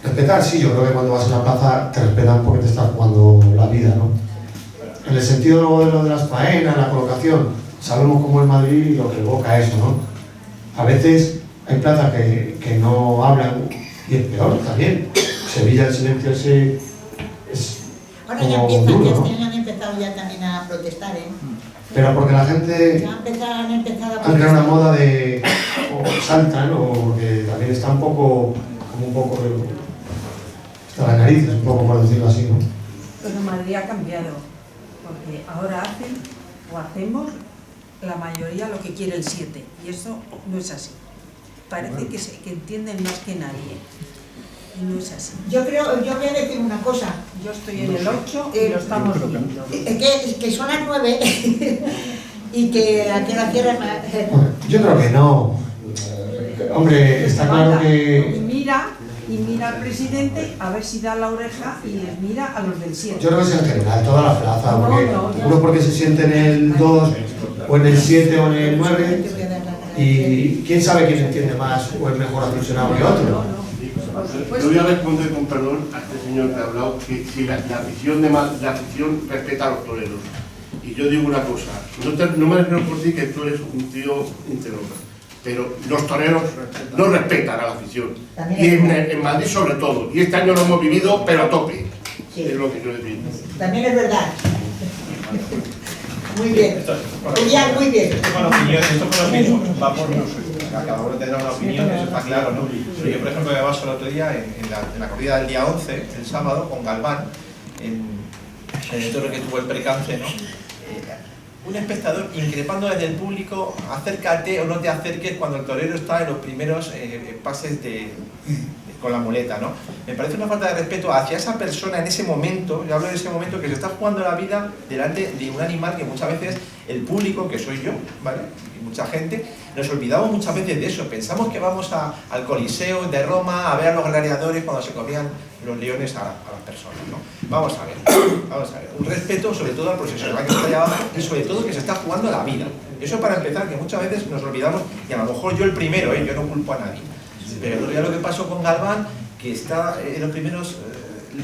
respetar. Sí, yo creo que cuando vas a una plaza te respetan porque te estás jugando la vida, ¿no? En el sentido de lo de las faenas, la colocación, sabemos cómo es Madrid y lo que evoca eso, ¿no? A veces hay plazas que no hablan y es peor también. Sevilla, el silencio ese es ahora como ya empiezan, duro, ya ¿no? han empezado ya también a protestar, ¿eh? Pero porque la gente Ya han empezado a han creado una moda de o saltan o porque también está un poco como un poco hasta las narices, un poco por decirlo así, ¿no? Pero Madrid ha cambiado, porque ahora hacen o hacemos la mayoría lo que quiere el 7 y eso no es así. Parece que entienden más que nadie. y no es así. Yo voy a decir una cosa. Yo estoy en el 8 y lo estamos viendo. Que son las 9 y que aquí la tierra... Yo creo que no. Hombre, está claro que... Y mira al presidente a ver si da la oreja y les mira a los del 7. Yo creo que es en general, toda la plaza, porque No. uno porque se siente en el 2 o en el 7 o en el 9 y quién sabe quién entiende más o es mejor aficionado que otro. Yo voy a responder con perdón a este señor que ha hablado que si la afición respeta a los toreros. Y yo digo una cosa, no me refiero por ti que tú eres un tío íntegro, pero los toreros no respetan a la afición. Y en Madrid sobre todo. Y este año lo hemos vivido, pero a tope. Sí. Es lo que yo digo. También es verdad. Muy bien. Muy bien. Esto con los mismos, va por cada uno tendrá una opinión, eso está claro, ¿no? Pero yo, por ejemplo, me baso el otro día en la corrida del día 11, el sábado, con Galván, en el toro que tuvo el percance, ¿no? Un espectador increpando desde el público, acércate o no te acerques cuando el torero está en los primeros pases con la muleta, ¿no? Me parece una falta de respeto hacia esa persona en ese momento, yo hablo de ese momento que se está jugando la vida delante de un animal que muchas veces el público, que soy yo, ¿vale? Y mucha gente, nos olvidamos muchas veces de eso, pensamos que vamos al Coliseo de Roma a ver a los gladiadores cuando se comían los leones a las personas, ¿no? Vamos a ver, un respeto sobre todo al profesional que está allá abajo y sobre todo que se está jugando la vida. Eso para empezar, que muchas veces nos olvidamos, y a lo mejor yo el primero, yo no culpo a nadie. Pero ya lo que pasó con Galván, que está en los primeros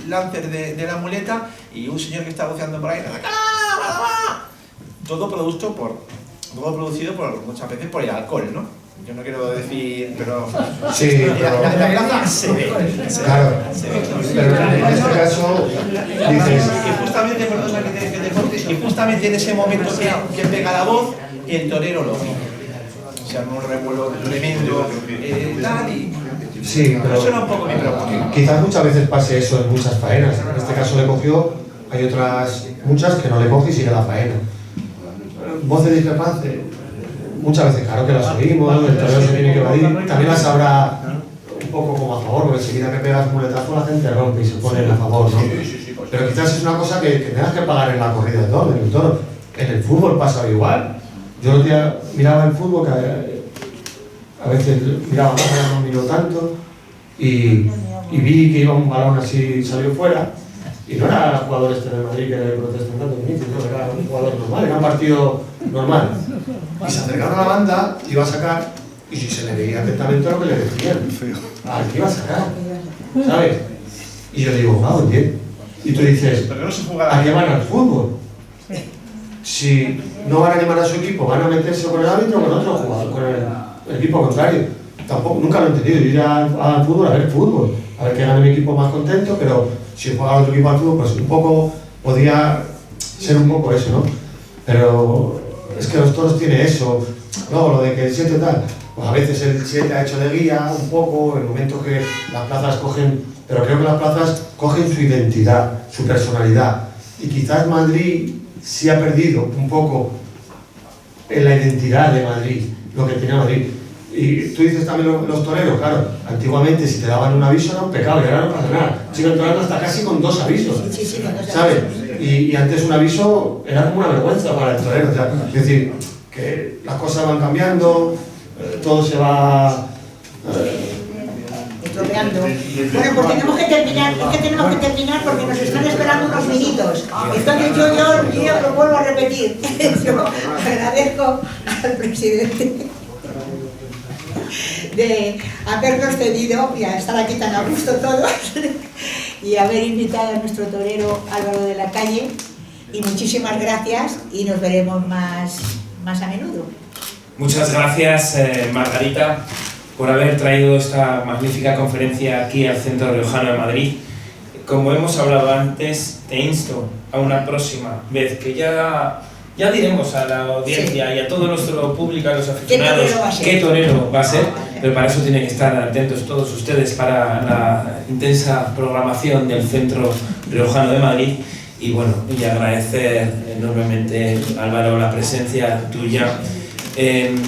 lances de la muleta y un señor que está voceando por ahí, todo producido por muchas veces por el alcohol, ¿no? Yo no quiero decir, pero sí, la plaza se ve. Claro, pero en este caso dices... Y justamente, perdona que te corte, y justamente en ese momento que pega la voz, el torero lo mira. Se arma un revuelo tremendo, tal, y... Sí, pero eso era un poco mi preocupación. Quizás muchas veces pase eso en muchas faenas. En este caso le cogió, hay otras muchas que no le coge y sigue la faena. Voces discrepantes, muchas veces claro que las oímos, el torero se tiene que evadir, también las habrá un poco como a favor, porque enseguida que pegas un muletazo la gente rompe y se pone a favor, ¿no? Pero quizás es una cosa que tengas que pagar en la corrida de toro, en el toro. En el fútbol pasa igual. Yo el otro día miraba el fútbol, que a veces miraba más, no miro tanto, y vi que iba un balón así, salió fuera, y no era el jugador este de Madrid que protestó tanto, no, era un jugador normal, era un partido normal. Y se acercaron a la banda, iba a sacar, y si se le veía atentamente lo que le decían, al que iba a sacar, ¿sabes? Y yo digo, wow, bien. Y tú dices, ¿a qué van al fútbol? Si no van a animar a su equipo, van a meterse con el árbitro o con otro jugador, con el equipo contrario. Tampoco, nunca lo he entendido, yo iría al fútbol a ver fútbol, a ver que gane mi equipo más contento, pero si juega otro equipo al fútbol, pues un poco, podría ser un poco eso, ¿no? Pero es que los toros tienen eso, luego lo de que el 7 tal, pues a veces el 7 ha hecho de guía un poco, en momentos que las plazas cogen, pero creo que las plazas cogen su identidad, su personalidad, y quizás Madrid sí ha perdido un poco en la identidad de Madrid, lo que tenía Madrid. Y tú dices también los toreros, claro, antiguamente si te daban un aviso era un pecado y ahora no pasa nada. Siguen toreando hasta casi con 2 avisos, ¿sabes? Y antes un aviso era como una vergüenza para el torero. O sea, es decir, que las cosas van cambiando, todo se va... Bueno, pues tenemos que terminar, porque nos están esperando unos minutos. Entonces yo lo vuelvo a repetir. Yo agradezco al presidente de habernos cedido y a estar aquí tan a gusto todos y haber invitado a nuestro torero Álvaro de la Calle, y muchísimas gracias y nos veremos más a menudo. Muchas gracias, Margarita, por haber traído esta magnífica conferencia aquí al Centro Riojano de Madrid. Como hemos hablado antes, te insto a una próxima vez que ya diremos a la audiencia y a todo nuestro público, a los aficionados, qué torero va a ser, pero para eso tienen que estar atentos todos ustedes para la intensa programación del Centro Riojano de Madrid. Y bueno, y agradecer enormemente, Álvaro, la presencia tuya, en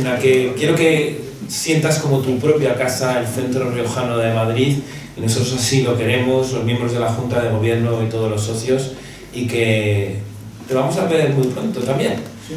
la que quiero que sientas como tu propia casa el Centro Riojano de Madrid, y nosotros así lo queremos, los miembros de la Junta de Gobierno y todos los socios, y que te vamos a ver muy pronto también,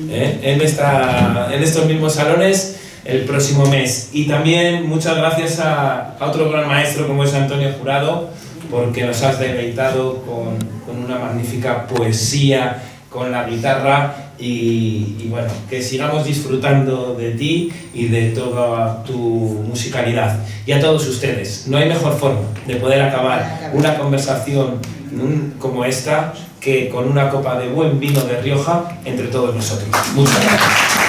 en estos mismos salones el próximo mes. Y también muchas gracias a otro gran maestro como es Antonio Jurado, porque nos has deleitado con una magnífica poesía, con la guitarra, y bueno, que sigamos disfrutando de ti y de toda tu musicalidad. Y a todos ustedes, no hay mejor forma de poder acabar una conversación como esta que con una copa de buen vino de Rioja entre todos nosotros. Muchas gracias.